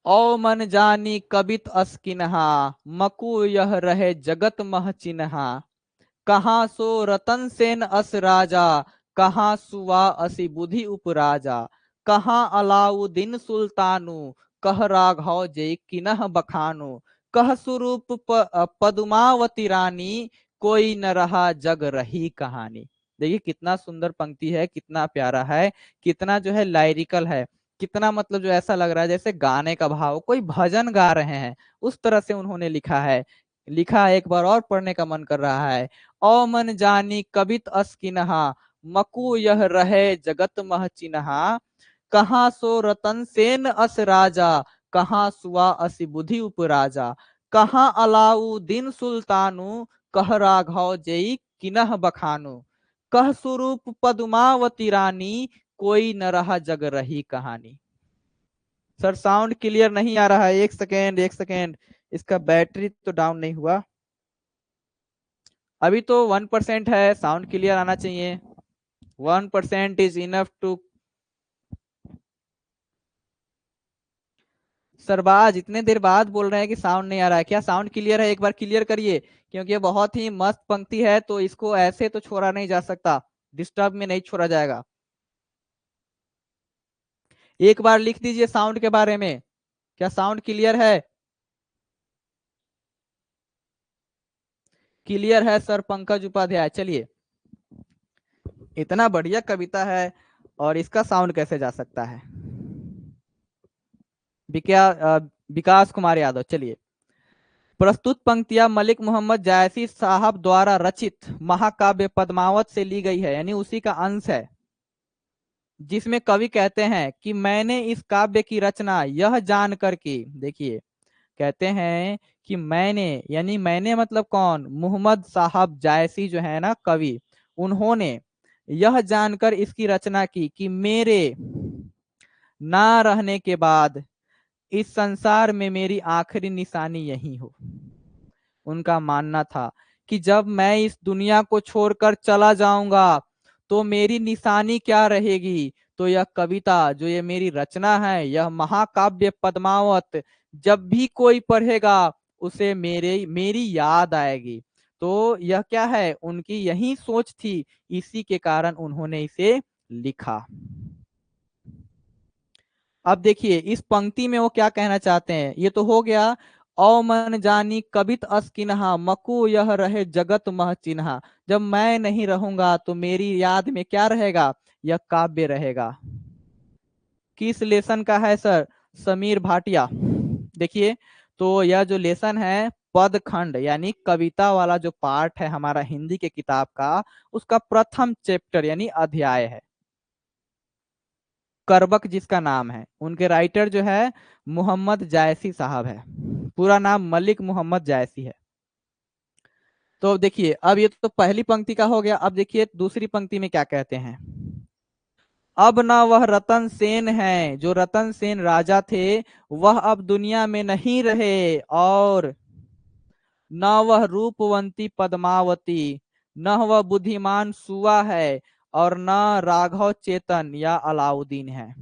ओ मन जानी कबित अस्किनहा, मकु यह रहे जगत मह चिन्हा, कहाँ सो रतन सेन अस राजा, कहाँ सुवा असी बुद्धि उपराजा, कहाँ अलाउद्दीन सुल्तानु, कह राघव जय किन्ह बखानु, कह स्वरूप पद्मावती रानी, कोई न रहा जग रही कहानी। देखिए कितना सुंदर पंक्ति है, कितना प्यारा है, कितना जो है लाइरिकल है, कितना मतलब जो ऐसा लग रहा है जैसे गाने का भाव, कोई भजन गा रहे हैं, उस तरह से उन्होंने लिखा है। लिखा एक बार और पढ़ने का मन कर रहा है। ओ मन जानी कबित अस्किनहा, मकु यह रहे जगत मह चिन्हा, कहाँ सो रतन सेन अस राजा, कहाँ सुआ असि बुद्धि उपराजा, कहाँ अलाउद्दीन सुल्तानु, कह राघव जई किन्ह बखानु, कह स्वरूप पद्मावती रानी, कोई न रहा जग रही कहानी। सर साउंड क्लियर नहीं आ रहा है, एक सेकेंड एक सेकेंड, इसका बैटरी तो डाउन नहीं हुआ, अभी तो 1% है, साउंड क्लियर आना चाहिए। 1% इज इनफ टू। सरबाज इतने देर बाद बोल रहे हैं कि साउंड नहीं आ रहा है, क्या साउंड क्लियर है, एक बार क्लियर करिए, क्योंकि ये बहुत ही मस्त पंक्ति है, तो इसको ऐसे तो छोड़ा नहीं जा सकता, डिस्टर्ब में नहीं छोड़ा जाएगा। एक बार लिख दीजिए साउंड के बारे में। क्या साउंड क्लियर है? क्लियर है सर पंकज उपाध्याय। चलिए, इतना बढ़िया कविता है और इसका साउंड कैसे जा सकता है? विकास कुमार यादव। चलिए, प्रस्तुत पंक्तियां मलिक मोहम्मद जायसी साहब द्वारा रचित महाकाव्य पद्मावत से ली गई है, यानी उसी का अंश है, जिसमें कवि कहते हैं कि मैंने इस काव्य की रचना यह जानकर की। देखिए, कहते हैं कि मैंने, यानी मैंने मतलब कौन? मोहम्मद साहब जायसी जो है ना कवि, उन्होंने यह जानकर इसकी रचना की कि मेरे ना रहने के बाद इस संसार में मेरी आखिरी निशानी यही हो। उनका मानना था कि जब मैं इस दुनिया को छोड़कर चला जाऊंगा तो मेरी निशानी क्या रहेगी। तो यह कविता जो ये मेरी रचना है, यह महाकाव्य पद्मावत, जब भी कोई पढ़ेगा उसे मेरी याद आएगी। तो यह क्या है, उनकी यही सोच थी, इसी के कारण उन्होंने इसे लिखा। अब देखिए इस पंक्ति में वो क्या कहना चाहते हैं। ये तो हो गया, औ मन जानी कबित अस किन्हा मकु यह रहे जगत मह चिन्हा। जब मैं नहीं रहूंगा तो मेरी याद में क्या रहेगा? यह काव्य रहेगा। किस लेसन का है सर? समीर भाटिया। देखिए, तो यह जो लेसन है पद खंड यानी कविता वाला जो पार्ट है हमारा हिंदी के किताब का, उसका प्रथम चैप्टर यानी अध्याय है। करबक जिसका नाम है, उनके राइटर जो है मोहम्मद जायसी साहब है। पूरा नाम मलिक मोहम्मद जायसी है। तो देखिए, अब ये तो पहली पंक्ति का हो गया। अब देखिए दूसरी पंक्ति में क्या कहते हैं। अब न वह रतन सेन है, जो रतन सेन राजा थे वह अब दुनिया में नहीं रहे, और न वह रूपवंती पद्मावती, न वह बुद्धिमान सुआ है, और न राघव चेतन या अलाउद्दीन है।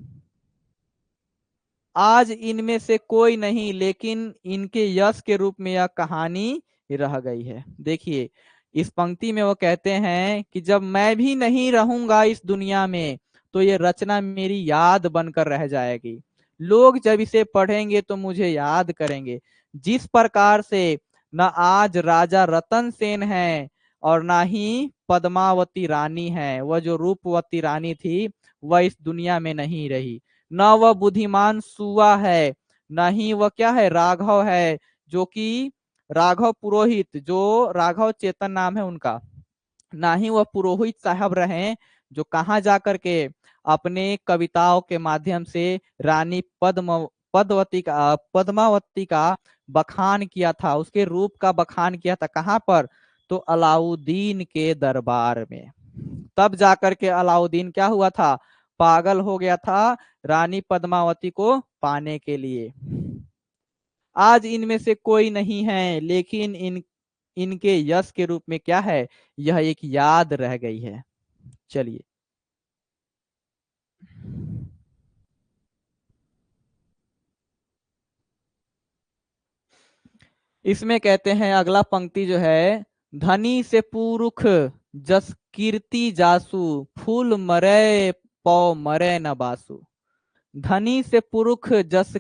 आज इनमें से कोई नहीं, लेकिन इनके यश के रूप में यह कहानी रह गई है। देखिए, इस पंक्ति में वो कहते हैं कि जब मैं भी नहीं रहूंगा इस दुनिया में तो ये रचना मेरी याद बनकर रह जाएगी। लोग जब इसे पढ़ेंगे तो मुझे याद करेंगे। जिस प्रकार से न आज राजा रतन सेन है और ना ही पद्मावती रानी है, वह जो रूपवती रानी थी वह इस दुनिया में नहीं रही। न वह बुद्धिमान सुआ है, न ही वह क्या है, राघव है, जो कि राघव पुरोहित, जो राघव चेतन नाम है उनका, ना ही वह पुरोहित साहब रहे जो कहाँ जाकर के अपने कविताओं के माध्यम से रानी पद्मावती का बखान किया था, उसके रूप का बखान किया था। कहाँ पर? तो अलाउद्दीन के दरबार में। तब जाकर के अलाउद्दीन क्या हुआ था, पागल हो गया था रानी पद्मावती को पाने के लिए। आज इनमें से कोई नहीं है, लेकिन इनके यश के रूप में क्या है, यह एक याद रह गई है। चलिए, इसमें कहते हैं अगला पंक्ति जो है, धनी से पुरुख जस कीर्ति जासु, फूल मरे पौ मरे न बासु। धनी से पुरुष जस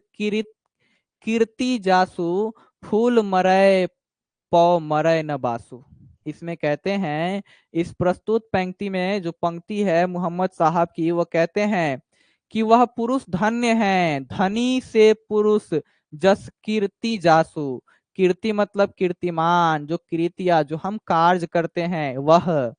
कीर्ति जासु, फूल मरय पौ मरय न बासु। इसमें कहते हैं, इस प्रस्तुत पंक्ति में जो पंक्ति है मोहम्मद साहब की, वो कहते हैं कि वह पुरुष धन्य है, धनी से पुरुष जस कीर्ति जासु। कीर्ति मतलब कीर्तिमान, जो कृतियां जो हम कार्य करते हैं वह।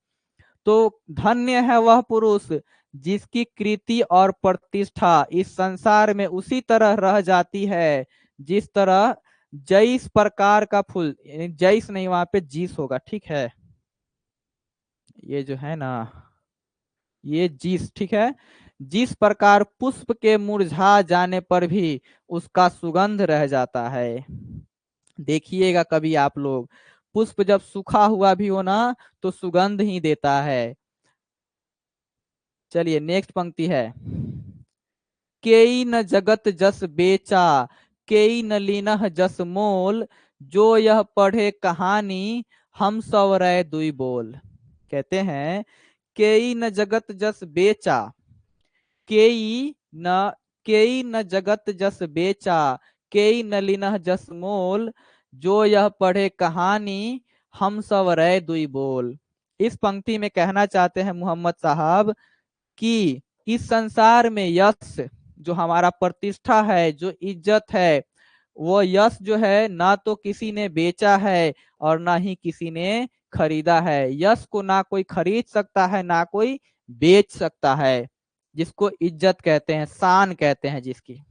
तो धन्य है वह पुरुष जिसकी कृति और प्रतिष्ठा इस संसार में उसी तरह रह जाती है जिस तरह जैस प्रकार का फूल, जैस नहीं, वहां पे जीस होगा, ठीक है, ये जो है ना, ये जीस, ठीक है। जिस प्रकार पुष्प के मुरझा जाने पर भी उसका सुगंध रह जाता है। देखिएगा कभी आप लोग, पुष्प जब सूखा हुआ भी हो ना तो सुगंध ही देता है। चलिए नेक्स्ट पंक्ति है, केई न जगत जस बेचा, केई न लीनह जस मोल, जो यह पढ़े कहानी हम सवरै दुई बोल। कहते हैं, केई न जगत जस बेचा, केई न केई न जगत जस बेचा, केई न लीनह जस मोल, जो यह पढ़े कहानी हम सब रहे दुई बोल। इस पंक्ति में कहना चाहते हैं मोहम्मद साहब कि इस संसार में यश, जो हमारा प्रतिष्ठा है, जो इज्जत है, वो यश जो है ना तो किसी ने बेचा है और ना ही किसी ने खरीदा है। यश को ना कोई खरीद सकता है ना कोई बेच सकता है, जिसको इज्जत कहते हैं, शान कहते हैं जिसकी।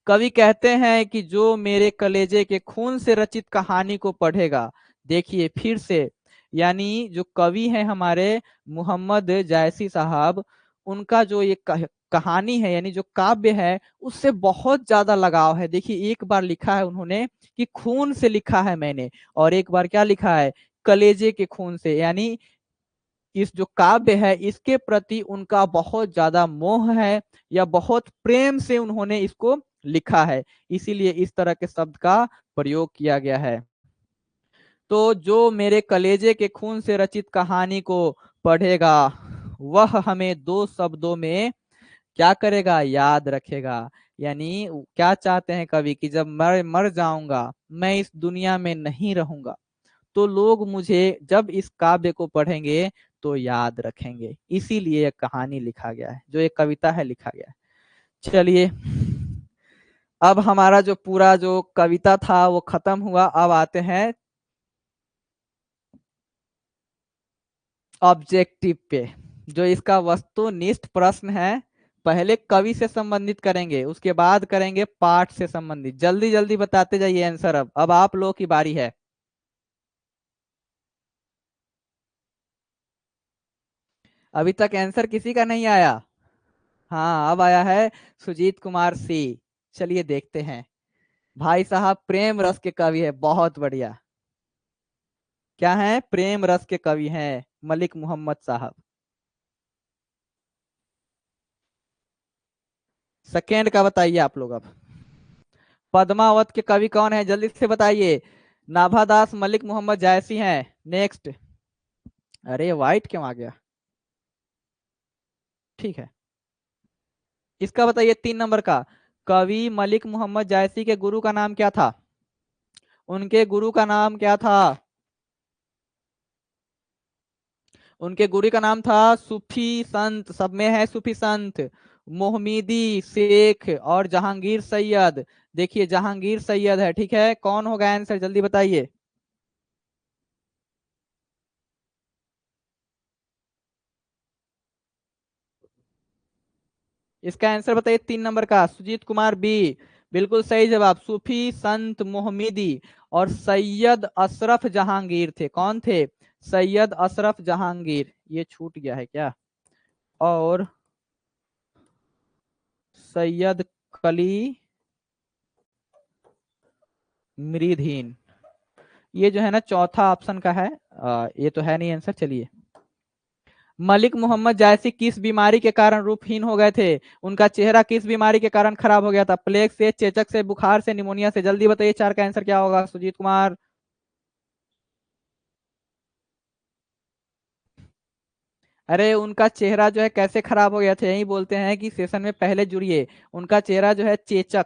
कवि कहते हैं कि जो मेरे कलेजे के खून से रचित कहानी को पढ़ेगा, देखिए फिर से, यानी जो कवि हैं हमारे मोहम्मद जायसी साहब, उनका जो ये कहानी है यानी जो काव्य है उससे बहुत ज्यादा लगाव है। देखिए एक बार लिखा है उन्होंने कि खून से लिखा है मैंने, और एक बार क्या लिखा है, कलेजे के खून से, यानी इस जो काव्य है इसके प्रति उनका बहुत ज्यादा मोह है या बहुत प्रेम से उन्होंने इसको लिखा है, इसीलिए इस तरह के शब्द का प्रयोग किया गया है। तो जो मेरे कलेजे के खून से रचित कहानी को पढ़ेगा, वह हमें दो शब्दों में क्या करेगा, याद रखेगा। यानी क्या चाहते हैं कवि कि जब मैं मर जाऊंगा, मैं इस दुनिया में नहीं रहूंगा, तो लोग मुझे जब इस काव्य को पढ़ेंगे तो याद रखेंगे, इसीलिए यह कहानी लिखा गया है, जो एक कविता है लिखा गया है। चलिए, अब हमारा जो पूरा जो कविता था वो खत्म हुआ। अब आते हैं ऑब्जेक्टिव पे, जो इसका वस्तुनिष्ठ प्रश्न है। पहले कवि से संबंधित करेंगे, उसके बाद करेंगे पाठ से संबंधित। जल्दी जल्दी बताते जाइए आंसर। अब आप लोगों की बारी है। अभी तक आंसर किसी का नहीं आया? हाँ, अब आया है सुजीत कुमार सी। चलिए देखते हैं। भाई साहब प्रेम रस के कवि है, बहुत बढ़िया। क्या है? प्रेम रस के कवि हैं मलिक मोहम्मद साहब। सेकेंड का बताइए आप लोग अब। पद्मावत के कवि कौन है, जल्दी से बताइए। नाभादास, मलिक मोहम्मद जायसी हैं। नेक्स्ट। अरे वाइट क्यों आ गया? ठीक है, इसका बताइए 3 नंबर का। कवि मलिक मोहम्मद जायसी के गुरु का नाम क्या था? उनके गुरु का नाम क्या था? उनके गुरु का नाम था सूफी संत, सब में है सूफी संत, मोहम्मदी शेख और जहांगीर सैयद। देखिए जहांगीर सैयद है, ठीक है। कौन होगा आंसर, जल्दी बताइए। इसका आंसर बताइए 3 नंबर का, सुजीत कुमार बी। बिल्कुल सही जवाब, सूफी संत मोहम्मदी। और सैयद अशरफ जहांगीर थे। कौन थे? सैयद अशरफ जहांगीर। ये छूट गया है क्या? और सैयद कली मृदहीन। ये जो है ना चौथा ऑप्शन का है। ये तो है नहीं आंसर। चलिए, मलिक मोहम्मद जायसी किस बीमारी के कारण रूपहीन हो गए थे? उनका चेहरा किस बीमारी के कारण खराब हो गया था? प्लेग से, चेचक से, बुखार से, निमोनिया से? जल्दी बताइए, चार का आंसर क्या होगा सुजीत कुमार? अरे उनका चेहरा जो है कैसे खराब हो गया था, यही बोलते हैं कि सेशन में पहले जुड़िए। उनका चेहरा जो है चेचक,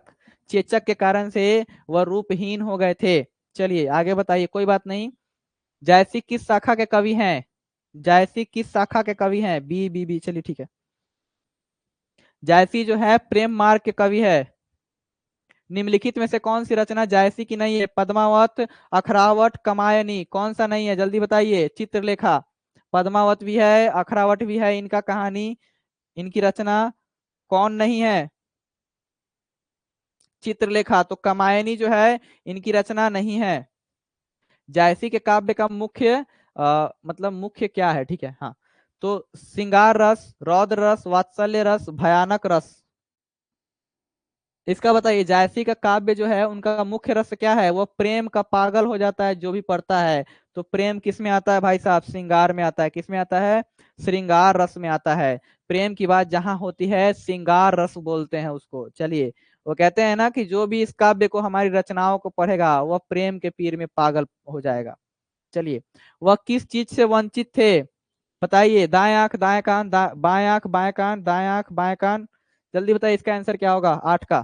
चेचक के कारण से वह रूपहीन हो गए थे। चलिए आगे बताइए, कोई बात नहीं। जायसी किस शाखा के कवि हैं? जायसी किस शाखा के कवि हैं? बी बी बी, चलिए ठीक है। जायसी जो है प्रेम मार्ग के कवि है। निम्नलिखित में से कौन सी रचना जायसी की नहीं है? पद्मावत, अखरावट, कमायनी? कौन सा नहीं है, जल्दी बताइए। चित्रलेखा। पद्मावत भी है, अखरावट भी है, इनका कहानी, इनकी रचना कौन नहीं है? चित्रलेखा। तो कमायनी जो है इनकी रचना नहीं है। जायसी के काव्य का मुख्य मतलब मुख्य क्या है, ठीक है हाँ। तो श्रृंगार रस, रौद्र रस, वात्सल्य रस, भयानक रस? इसका बताइए। जायसी का काव्य जो है उनका मुख्य रस क्या है? वो प्रेम का पागल हो जाता है जो भी पढ़ता है। तो प्रेम किस में आता है भाई साहब? श्रृंगार में आता है। किस में आता है? श्रृंगार रस में आता है। प्रेम की बात जहां होती है श्रृंगार रस बोलते हैं उसको। चलिए, वो कहते हैं ना कि जो भी इस काव्य को, हमारी रचनाओं को पढ़ेगा वह प्रेम के पीर में पागल हो जाएगा। चलिए, वह किस चीज से वंचित थे? बताइए। दाएं आंख दाएं कान, बाएं आंख बाएं कान, दाएं आंख बाएं कान? जल्दी बताइए इसका आंसर क्या होगा 8 का।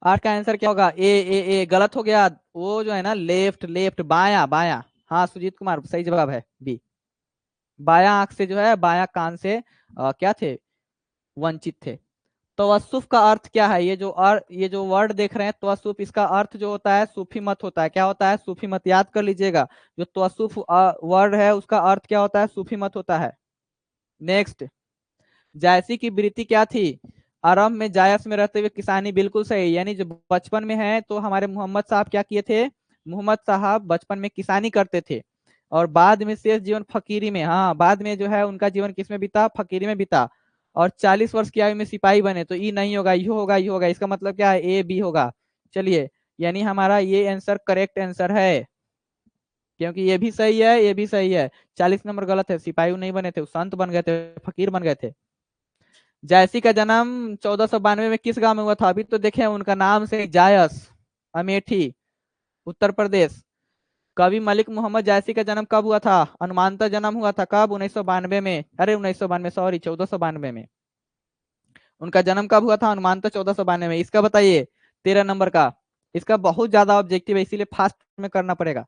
8 का आंसर क्या होगा? ए गलत हो गया। वो जो है ना लेफ्ट लेफ्ट, बाया बाया। हाँ सुजीत कुमार सही जवाब है बी। बाया आंख से जो है, बाया कान से क्या थे, वंचित थे। तवस्सुफ का अर्थ क्या है? ये जो वर्ड देख रहे हैं तवस्सुफ, इसका अर्थ जो होता है सूफी मत होता है। क्या होता है? सूफी मत। याद कर लीजिएगा, जो तवस्सुफ वर्ड है उसका अर्थ क्या होता है? सूफी मत होता है। नेक्स्ट, जायसी की वृत्ति क्या थी? अरब में जायस में रहते हुए किसानी, बिल्कुल सही। यानी जो बचपन में है तो हमारे मोहम्मद साहब क्या किए थे? मोहम्मद साहब बचपन में किसानी करते थे और बाद में शेष जीवन फकीरी में, हाँ बाद में जो है उनका जीवन किस में बीता? फकीरी में बीता। और 40 वर्ष की आयु में सिपाही बने। तो ई नहीं होगा, यो होगा, यो होगा। इसका मतलब क्या है? ए बी होगा। चलिए, यानी हमारा ये आंसर करेक्ट आंसर है, क्योंकि ये भी सही है, ये भी सही है। 40 नंबर गलत है। सिपाही नहीं बने थे, वो संत बन गए थे, फकीर बन गए थे। जायसी का जन्म 1492 में किस गांव में हुआ था? अभी तो देखे उनका नाम से जायस, अमेठी, उत्तर प्रदेश। कवि मलिक मोहम्मद जायसी का जन्म कब हुआ था? अनुमानतः जन्म हुआ था कब? 1992 में। अरे 1992, सॉरी 1492 में। उनका जन्म कब हुआ था? अनुमानतः 1492 में। इसका बताइए 13 नंबर का। इसका बहुत ज्यादा ऑब्जेक्टिव है, इसीलिए फास्ट में करना पड़ेगा।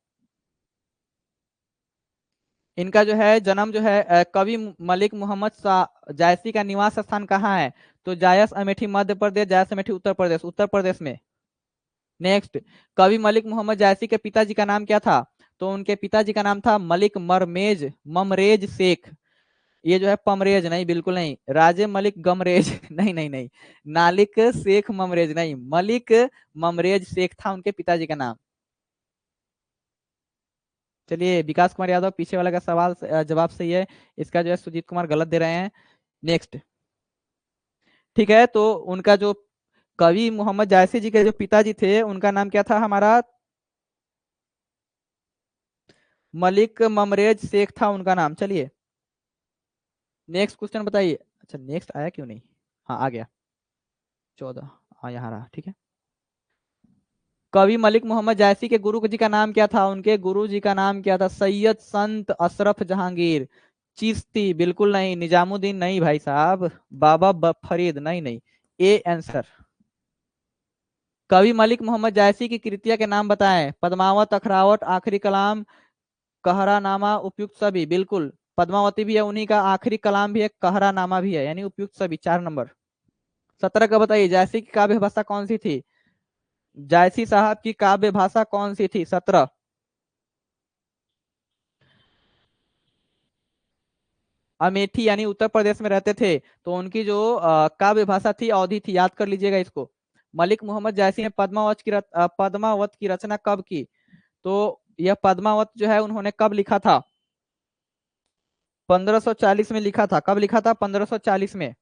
इनका जो है जन्म जो है कवि मलिक मोहम्मद जायसी का निवास स्थान कहाँ है? तो जायस अमेठी मध्य प्रदेश, जायस अमेठी उत्तर प्रदेश, उत्तर प्रदेश में। नेक्स्ट, कवि मलिक मोहम्मद जायसी के पिताजी का नाम क्या था? तो उनके पिताजी का नाम था मलिक मरमेज ममरेज शेख। ये जो है पमरेज नहीं, बिल्कुल नहीं। राजे मलिक गमरेज नहीं नहीं नहीं। नालिक शेख ममरेज नहीं, मलिक ममरेज शेख था उनके पिताजी का नाम। चलिए, विकास कुमार यादव पीछे वाला का सवाल जवाब सही है। इसका जो है सुजीत कुमार गलत दे रहे हैं। नेक्स्ट, ठीक है। तो उनका जो कवि मोहम्मद जायसी जी के जो पिताजी थे उनका नाम क्या था हमारा? मलिक ममरेज शेख था उनका नाम। चलिए नेक्स्ट क्वेश्चन बताइए। अच्छा नेक्स्ट आया क्यों नहीं? हाँ आ गया। 14, हाँ यहाँ रहा, ठीक है। कवि मलिक मोहम्मद जायसी के गुरु जी का नाम क्या था? उनके गुरु जी का नाम क्या था? सैयद संत अशरफ जहांगीर चिश्ती, बिल्कुल नहीं। निजामुद्दीन नहीं भाई साहब। बाबा फरीद नहीं नहीं। A answer. कवि मलिक मोहम्मद जायसी की कृतियां के नाम बताएं। पद्मावत, अखरावत, आखिरी कलाम, कहरानामा, उपयुक्त सभी, बिल्कुल। पद्मावती भी है, उन्हीं का आखिरी कलाम भी है, कहरानामा भी है, यानी उपयुक्त सभी। 4 नंबर। 17 का बताइए, जायसी की काव्य भाषा कौन सी थी? जायसी साहब की काव्य भाषा कौन सी थी? 17। अमेठी यानी उत्तर प्रदेश में रहते थे, तो उनकी जो काव्य भाषा थी अवधी थी। याद कर लीजिएगा इसको। मलिक मोहम्मद जायसी ने पद्मावत की रचना कब की? तो यह पद्मावत जो है उन्होंने कब लिखा था? 1540 में लिखा था। कब लिखा था? 1540 में।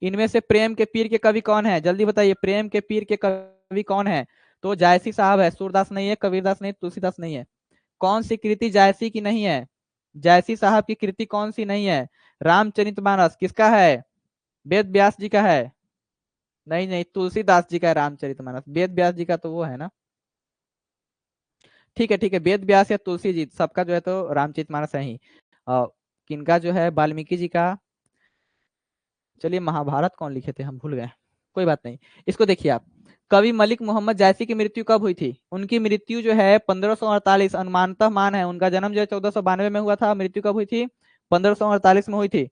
इनमें से प्रेम के पीर के कवि कौन है? जल्दी बताइए, प्रेम के पीर के कवि कौन है? तो जायसी साहब है। सूरदास नहीं है, कबीरदास नहीं, तुलसीदास नहीं है। कौन सी कृति जायसी की नहीं है? जायसी साहब की कृति कौन सी नहीं है? रामचरितमानस किसका है? वेद व्यास जी का है। नहीं नहीं, तुलसीदास जी का है रामचरितमानस। वेद व्यास जी का तो वो है ना। ठीक है ठीक है, वेद व्यास या तुलसी जी, सबका जो है तो रामचरितमानस है ही। किनका जो है? वाल्मीकि जी का। चलिए, महाभारत कौन लिखे थे हम भूल गए, कोई बात नहीं। इसको देखिए आप, कवि मलिक मोहम्मद जायसी की मृत्यु कब हुई थी? उनकी मृत्यु जो है 1548, अनुमानतः मान है। उनका जन्म जो है 1492 में हुआ था, मृत्यु कब हुई थी? 1548 में हुई थी।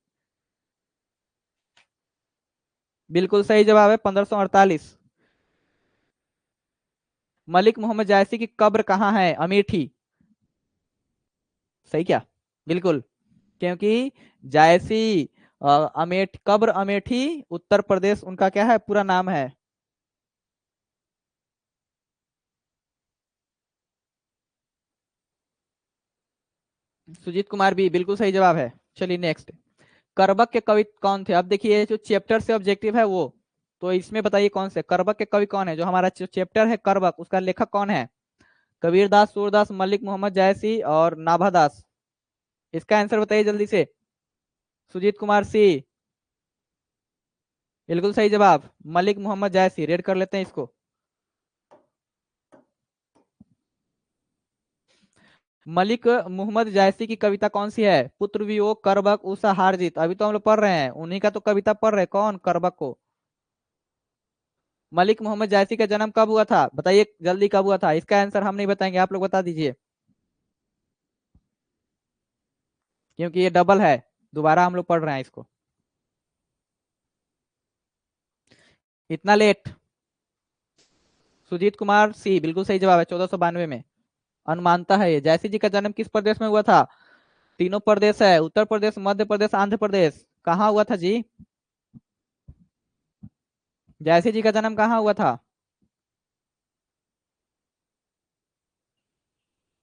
बिल्कुल सही जवाब है, 1548। मलिक मोहम्मद जायसी की कब्र कहाँ है? अमेठी। सही क्या? बिल्कुल। क्योंकि जायसी कब्र अमेठी, उत्तर प्रदेश उनका क्या है? पूरा नाम है। सुजीत कुमार भी बिल्कुल सही जवाब है। चलिए नेक्स्ट, करबक के कवि कौन थे? अब देखिए जो चैप्टर से ऑब्जेक्टिव है वो, तो इसमें बताइए कौन से करबक के कवि कौन है? जो हमारा चैप्टर है करबक, उसका लेखक कौन है? कबीरदास, सूरदास, मलिक मोहम्मद जायसी और नाभादास। इसका आंसर बताइए जल्दी से। सुजीत कुमार सी, बिल्कुल सही जवाब, मलिक मोहम्मद जायसी। रेड कर लेते हैं इसको। मलिक मोहम्मद जायसी की कविता कौन सी है? पुत्र वियोग, करबक, उषा, हार जीत। अभी तो हम लोग पढ़ रहे हैं, उन्हीं का तो कविता पढ़ रहे हैं। कौन? करबक को। मलिक मोहम्मद जायसी का जन्म कब हुआ था? बताइए जल्दी, कब हुआ था? इसका आंसर हम नहीं बताएंगे, आप लोग बता दीजिए, क्योंकि ये डबल है। दोबारा हम लोग पढ़ रहे हैं इसको। इतना लेट? सुजीत कुमार सी बिल्कुल सही जवाब है, 1492 में। अनुमानता है ये। जयसी जी का जन्म किस प्रदेश में हुआ था? तीनों प्रदेश है, उत्तर प्रदेश, मध्य प्रदेश, आंध्र प्रदेश। कहाँ हुआ था जी? जयसी जी का जन्म कहाँ हुआ था?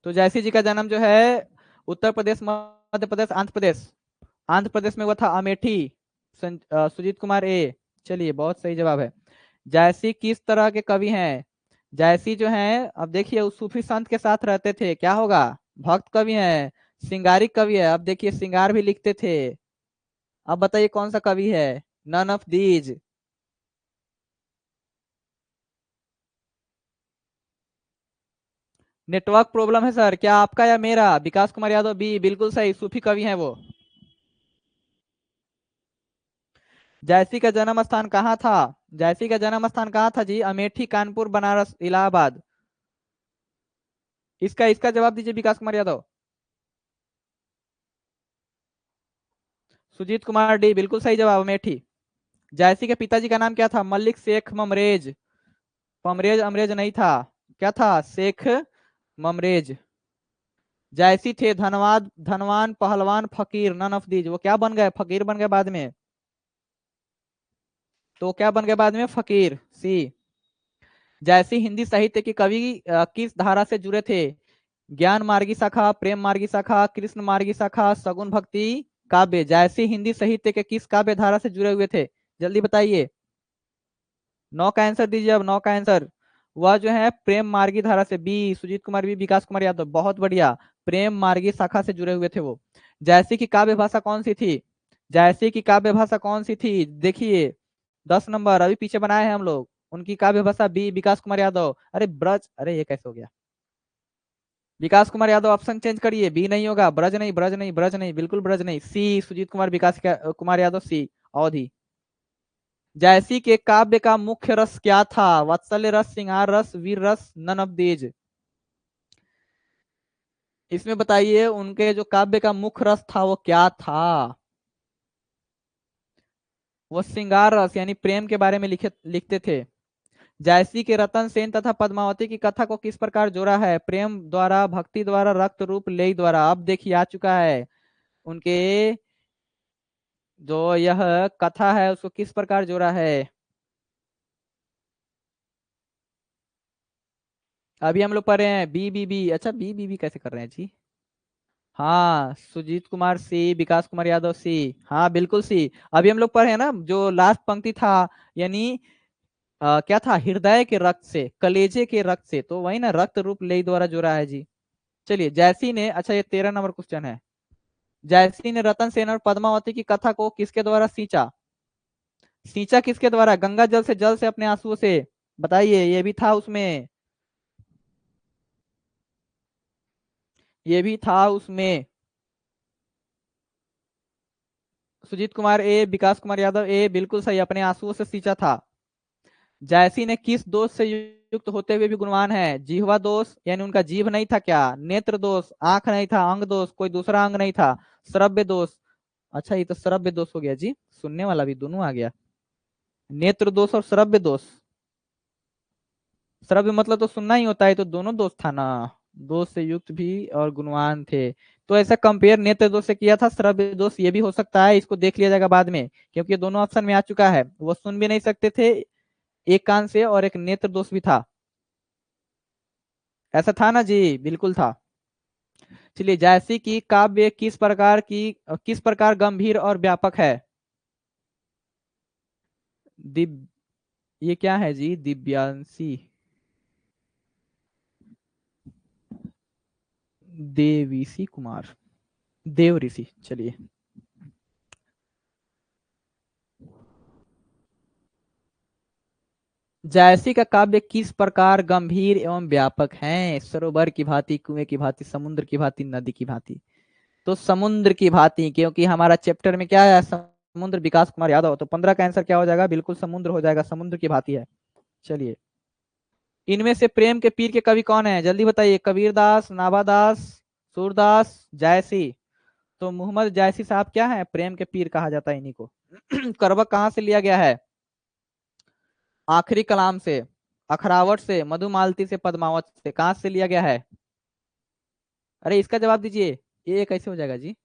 तो जयसी जी का जन्म जो है उत्तर प्रदेश, मध्य प्रदेश, आंध्र प्रदेश। आंध्र प्रदेश में हुआ था, अमेठी। सुजीत कुमार ए। चलिए, बहुत सही जवाब है। जायसी किस तरह के कवि हैं? जायसी जो हैं, अब देखिए, उस सूफी संत के साथ रहते थे, क्या होगा? भक्त कवि हैं। सिंगारिक कवि है, अब देखिए सिंगार भी लिखते थे। अब बताइए कौन सा कवि है? None of these. Network problem है सर, क्या आपका या मेरा? विकास कुमार यादव बी बिल्कुल सही, सूफी कवि हैं वो। जायसी का जन्म स्थान कहाँ था? जायसी का जन्म स्थान कहाँ था जी? अमेठी, कानपुर, बनारस, इलाहाबाद। इसका इसका जवाब दीजिए विकास कुमार यादव। सुजीत कुमार डी बिल्कुल सही जवाब, अमेठी। जायसी के पिताजी का नाम क्या था? मलिक शेख ममरेज। पमरेज अमरेज नहीं था। क्या था? शेख ममरेज। जायसी थे धनवाद, धनवान, पहलवान, फकीर, नन ऑफ दीज। वो क्या बन गए? फकीर बन गए बाद में। तो क्या बन गए बाद में? फकीर सी। जैसी हिंदी साहित्य के कवि किस धारा से जुड़े थे? ज्ञान मार्गी शाखा, प्रेम मार्गी शाखा, कृष्ण मार्गी शाखा, सगुन भक्ति काव्य। जैसी हिंदी साहित्य के किस काव्य धारा से जुड़े हुए थे? जल्दी बताइए। नौ का आंसर दीजिए, अब नौ का आंसर। वह जो है प्रेम मार्गी धारा से, बी सुजीत कुमार बी, विकास कुमार यादव बहुत बढ़िया। प्रेम मार्गी शाखा से जुड़े हुए थे वो। जैसी की काव्य भाषा कौन सी थी? जैसी की काव्य भाषा कौन सी थी? देखिए, 10 नंबर अभी पीछे बनाए हैं हम लोग। उनकी काव्य भाषा बी, विकास कुमार यादव। अरे ब्रज, अरे ये कैसे हो गया? विकास कुमार यादव ऑप्शन चेंज करिए, बी नहीं होगा। ब्रज नहीं, ब्रज नहीं, ब्रज नहीं, बिल्कुल ब्रज नहीं। सी सुजीत कुमार, कुमार यादव सी। अवधि। जैसी के काव्य का मुख्य रस क्या था? वात्सल्य रस, श्रृंगार रस, वीर रस, नन ऑफ दीज। इसमें बताइए उनके जो काव्य का मुख्य रस था वो क्या था? वो श्रृंगार रस यानी प्रेम के बारे में लिखते थे। जैसी के रतन सेन तथा पद्मावती की कथा को किस प्रकार जोड़ा है? प्रेम द्वारा, भक्ति द्वारा, रक्त रूप लेई द्वारा। अब देखिए आ चुका है उनके जो यह कथा है उसको किस प्रकार जोड़ा है। अभी हम लोग पढ़ रहे हैं बी बी बी। अच्छा, बी बी बी कैसे कर रहे हैं जी? हाँ, सुजीत कुमार सी, विकास कुमार यादव सी। हाँ बिल्कुल सी। अभी हम लोग पढ़े हैं ना, जो लास्ट पंक्ति था, यानी क्या था? हृदय के रक्त से, कलेजे के रक्त से, तो वही ना, रक्त रूप ले द्वारा जोड़ा है जी। चलिए, जैसी ने, अच्छा ये 13 नंबर क्वेश्चन है। जैसी ने रतन सेन और पद्मावती की कथा को किसके द्वारा सींचा? सींचा किसके द्वारा? गंगा जल से, जल से, अपने आंसुओं से। बताइए, ये भी था उसमें, ये भी था उसमें। सुजीत कुमार ए, विकास कुमार यादव ए बिल्कुल सही, अपने आंसुओं से सींचा था। जैसी ने किस दोष से युक्त होते हुए भी गुणवान है? जिह्वा दोष यानी उनका जीभ नहीं था क्या? नेत्र दोष, आंख नहीं था, अंग दोष, कोई दूसरा अंग नहीं था, श्रव्य दोष। अच्छा, ये तो श्रव्य दोष हो गया जी, सुनने वाला भी दोनों आ गया। नेत्र दोष और श्रव्य दोष। श्रव्य मतलब तो सुनना ही होता है, तो दोनों दोष था ना। दोष से युक्त भी और गुणवान थे। तो ऐसा कंपेयर नेत्र दोष से किया था, श्रव्य दोष ये भी हो सकता है, इसको देख लिया जाएगा बाद में, क्योंकि ये दोनों ऑप्शन में आ चुका है। वो सुन भी नहीं सकते थे एक कान से, और एक नेत्र दोष भी था। ऐसा था ना जी, बिल्कुल था। चलिए, जैसी की काव्य किस प्रकार गंभीर और व्यापक है? दिव ये क्या है जी? दिव्यांशी, देवीसी कुमार, देव ऋषि। चलिए, जैसी का काव्य किस प्रकार गंभीर एवं व्यापक है? सरोवर की भांति, कुएं की भांति, समुद्र की भांति, नदी की भांति। तो समुद्र की भांति, क्योंकि हमारा चैप्टर में क्या है, समुद्र, विकास कुमार यादव। तो 15 का आंसर क्या हो जाएगा? बिल्कुल समुद्र हो जाएगा, समुद्र की भांति है। चलिए, इनमें से प्रेम के पीर के कवि कौन है? जल्दी बताइए। कबीरदास, नाभादास, सूरदास, जायसी। तो मोहम्मद जायसी साहब क्या है? प्रेम के पीर कहा जाता है इन्हीं को। करवक कहाँ से लिया गया है? आखिरी कलाम से, अखरावट से, मधुमालती से, पद्मावत से। कहाँ से लिया गया है? अरे इसका जवाब दीजिए, ये कैसे हो जाएगा जी?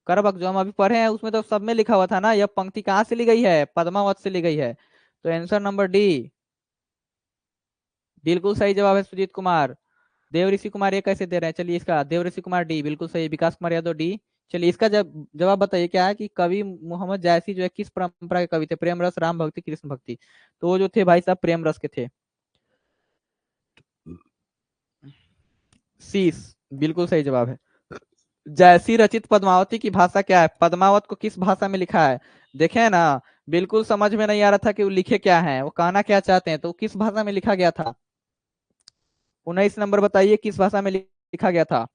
करवक जो हम अभी पढ़े हैं उसमें तो सब में लिखा हुआ था ना। यह पंक्ति कहाँ से ली गई है? पद्मावत से ली गई है। तो आंसर नंबर डी बिल्कुल सही जवाब है, सुजीत कुमार। देवऋषि कुमार ये कैसे दे रहे हैं? चलिए, इसका देवऋषि कुमार डी बिल्कुल सही, विकास कुमार यादव डी। चलिए, इसका जवाब बताइए क्या है कि कवि मोहम्मद जायसी जो है किस परंपरा के कवि थे? प्रेम रस, राम भक्ति, कृष्ण भक्ति। तो वो जो थे भाई साहब प्रेम रस के थे। शीश बिल्कुल सही जवाब है। जैसी रचित पद्मावती की भाषा क्या है? पद्मावत को किस भाषा में लिखा है? देखे ना, बिल्कुल समझ में नहीं आ रहा था कि वो लिखे क्या है, वो कहना क्या चाहते हैं। तो किस भाषा में लिखा गया था? 19 नंबर बताइए, किस भाषा में लिखा गया था?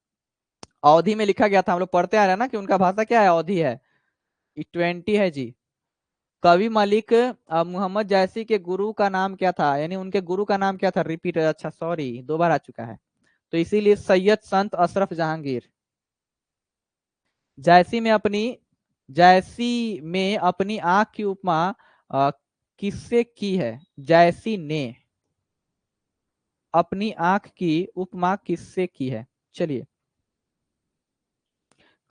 अवधि में लिखा गया था। हम लोग पढ़ते आ रहे हैं ना कि उनका भाषा क्या है? अवधि है। 20 है जी। कवि मलिक मोहम्मद जैसी के गुरु का नाम क्या था? यानी उनके गुरु का नाम क्या था? रिपीट, अच्छा सॉरी, 2 बार आ चुका है। तो इसीलिए सैयद संत अशरफ जहांगीर। जैसी में अपनी जैसी में अपनी आंख की उपमा अ, किससे की है? जैसी ने अपनी आंख की उपमा किससे की है? चलिए,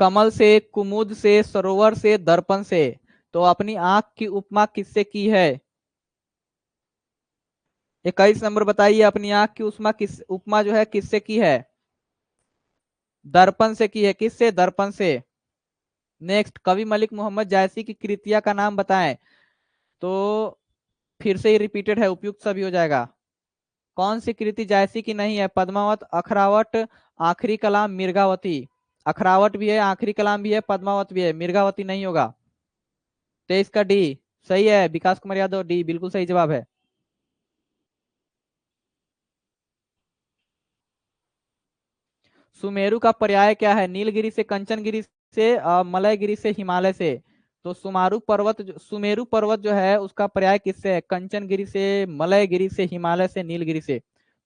कमल से, कुमुद से, सरोवर से, दर्पण से। तो अपनी आंख की उपमा किससे की है? 21 नंबर बताइए, अपनी आंख की उपमा जो है किससे की है? दर्पण से की है। किससे? दर्पण से। नेक्स्ट, कवि मलिक मोहम्मद जायसी की कृतियां का नाम बताएं। तो फिर से ही रिपीटेड है, उपयुक्त सभी हो जाएगा। कौन सी कृति जायसी की नहीं है? पद्मावत, अखरावट, आखिरी कलाम, मिर्गावती। अखरावट भी है, आखिरी कलाम भी है, पद्मावत भी है, मिर्गावती नहीं होगा। 23 का डी सही है, विकास कुमार यादव डी बिल्कुल सही जवाब है। सुमेरु का पर्याय क्या है? नीलगिरी से, कंचनगिरी से, मलयगिरी से, हिमालय से। तो सुमेरु पर्वत जो है उसका पर्याय किससे है? कंचनगिरी से, मलयगिरी से, हिमालय से, नीलगिरी से।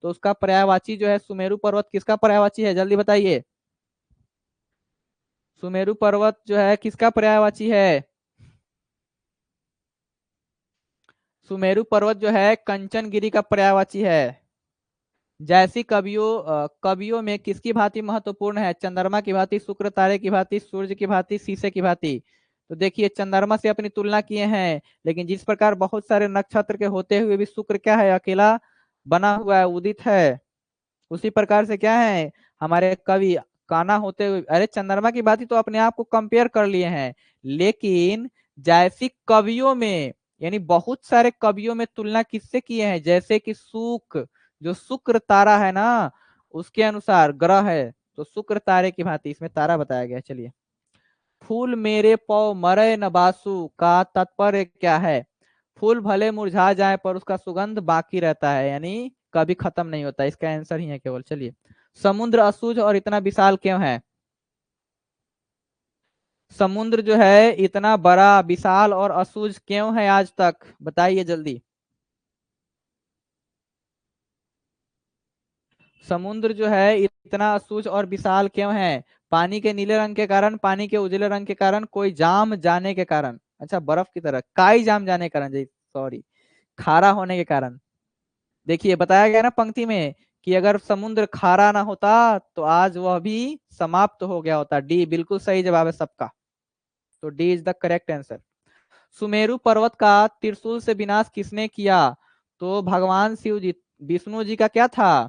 तो उसका पर्यायवाची जो है सुमेरु पर्वत किसका पर्यायवाची है? जल्दी बताइए। सुमेरु पर्वत जो है किसका पर्यायवाची है? सुमेरु पर्वत जो है कंचनगिरी का पर्यायवाची है। जैसी कवियों में किसकी भांति महत्वपूर्ण है? चंद्रमा की भांति, शुक्र तारे की भांति, सूर्य की भांति, शीशे की भांति। तो देखिए, चंद्रमा से अपनी तुलना किए हैं, लेकिन जिस प्रकार बहुत सारे नक्षत्र के होते हुए भी शुक्र क्या है? अकेला बना हुआ है, उदित है। उसी प्रकार से क्या है हमारे कवि? काना होते हुए, अरे चंद्रमा की भांति तो अपने आप को कंपेयर कर लिए हैं, लेकिन जैसी कवियों में, यानी बहुत सारे कवियों में तुलना किससे किए हैं? जैसे कि जो शुक्र तारा है ना, उसके अनुसार ग्रह है, तो शुक्र तारे की भांति इसमें तारा बताया गया। चलिए, फूल मेरे पौ मरे न बासु का तात्पर्य क्या है? फूल भले मुरझा जाए पर उसका सुगंध बाकी रहता है, यानी कभी खत्म नहीं होता। इसका आंसर ही है केवल। चलिए, समुद्र असूझ और इतना विशाल क्यों है? समुद्र जो है इतना बड़ा, विशाल और असूझ क्यों है आज तक? बताइए जल्दी। समुद्र जो है इतना असूझ और विशाल क्यों है? पानी के नीले रंग के कारण, पानी के उजले रंग के कारण, कोई जाम जाने के कारण, अच्छा बर्फ की तरह, काई जाम जाने के कारण जी, सॉरी, खारा होने के कारण। देखिए, बताया गया ना पंक्ति में कि अगर समुद्र खारा ना होता तो आज वह भी समाप्त हो गया होता। डी बिल्कुल सही जवाब है सबका। तो D is the correct answer. Sumeru पर्वत का त्रिशूल से विनाश किसने किया? तो भगवान शिव जी। विष्णु जी का क्या था?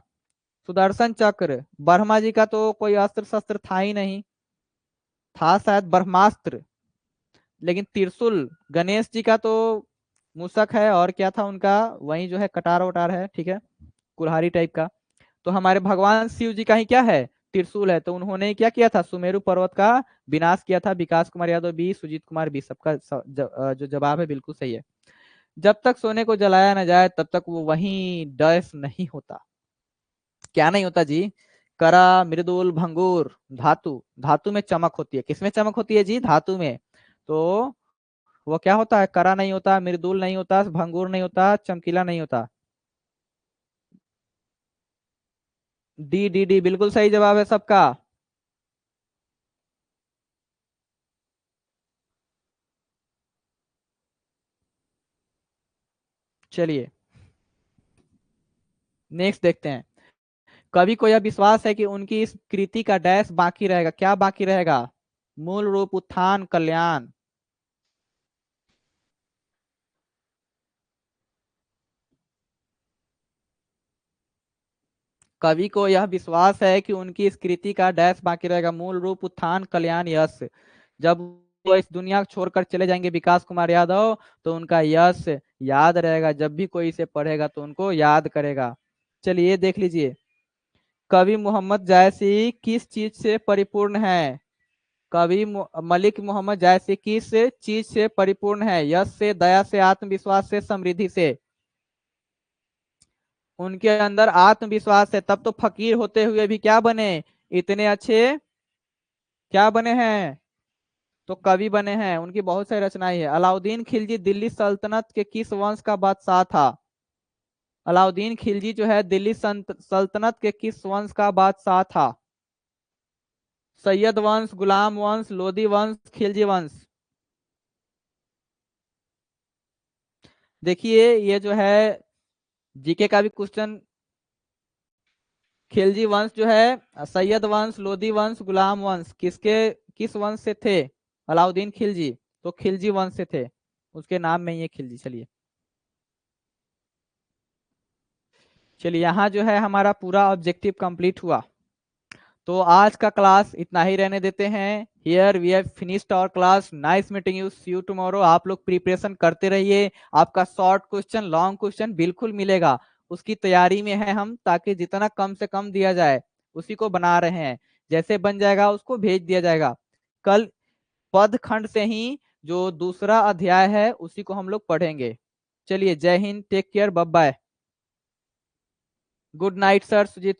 सुदर्शन चक्र। ब्रह्मा जी का तो कोई अस्त्र शस्त्र था ही नहीं, था शायद ब्रह्मास्त्र। लेकिन त्रिशूल गणेश जी का तो मूसक है, और क्या था उनका? वही जो है कटार वटार है, ठीक है, कुल्हाड़ी टाइप का। तो हमारे भगवान शिव जी का ही क्या है? त्रिशूल है। तो उन्होंने क्या किया था? सुमेरु पर्वत का विनाश किया था। विकास कुमार यादव बी, सुजीत कुमार बी, सबका जो जवाब है बिल्कुल सही है। जब तक सोने को जलाया ना जाए तब तक वो वहीं डैश नहीं होता। क्या नहीं होता जी? करा, मृदुल, भंगुर, धातु। धातु में चमक होती है। किसमें चमक होती है जी? धातु में। तो वो क्या होता है? करा नहीं होता, मृदुल नहीं होता, भंगुर नहीं होता, चमकीला नहीं होता। डी डी डी बिल्कुल सही जवाब है सबका। चलिए नेक्स्ट देखते हैं। कवि को यह विश्वास है कि उनकी इस कृति का डैश बाकी रहेगा। क्या बाकी रहेगा? मूल रूप, उत्थान, कल्याण। कवि को यह विश्वास है कि उनकी इस कृति का डैश बाकी रहेगा। मूल रूप, उत्थान, कल्याण, यश। जब वो इस दुनिया को छोड़कर चले जाएंगे विकास कुमार यादव, तो उनका यश याद रहेगा। जब भी कोई इसे पढ़ेगा तो उनको याद करेगा। चलिए देख लीजिए। कवि मोहम्मद जायसी किस चीज से परिपूर्ण है? मलिक मोहम्मद जायसी किस चीज से परिपूर्ण है? यश से, दया से, आत्मविश्वास से, समृद्धि से। उनके अंदर आत्मविश्वास है, तब तो फकीर होते हुए भी क्या बने? इतने अच्छे क्या बने हैं? तो कवि बने हैं। उनकी बहुत सारी रचनाएं हैं। अलाउद्दीन खिलजी दिल्ली सल्तनत के किस वंश का बादशाह था? अलाउद्दीन खिलजी जो है दिल्ली सल्तनत के किस वंश का बादशाह था? सैयद वंश, गुलाम वंश, लोदी वंश, खिलजी वंश। देखिए ये जो है जीके का भी क्वेश्चन। खिलजी वंश जो है सैयद वंश, लोदी वंश, गुलाम वंश, किस वंश से थे? अलाउद्दीन खिलजी तो खिलजी वंश से थे। उसके नाम में ही है खिलजी। चलिए चलिए यहाँ जो है हमारा पूरा ऑब्जेक्टिव कंप्लीट हुआ। तो आज का क्लास इतना ही रहने देते हैं। Here we have finished our class. Nice meeting you, see you tomorrow. आप लोग प्रिपरेशन करते रहिए। आपका शॉर्ट क्वेश्चन, लॉन्ग क्वेश्चन बिल्कुल मिलेगा। उसकी तैयारी में है हम, ताकि जितना कम से कम दिया जाए उसी को बना रहे हैं। जैसे बन जाएगा उसको भेज दिया जाएगा। कल पद खंड से ही जो दूसरा अध्याय है उसी को हम लोग पढ़ेंगे। चलिए जय Hind, take care, bye bye. Good night sir Sujit.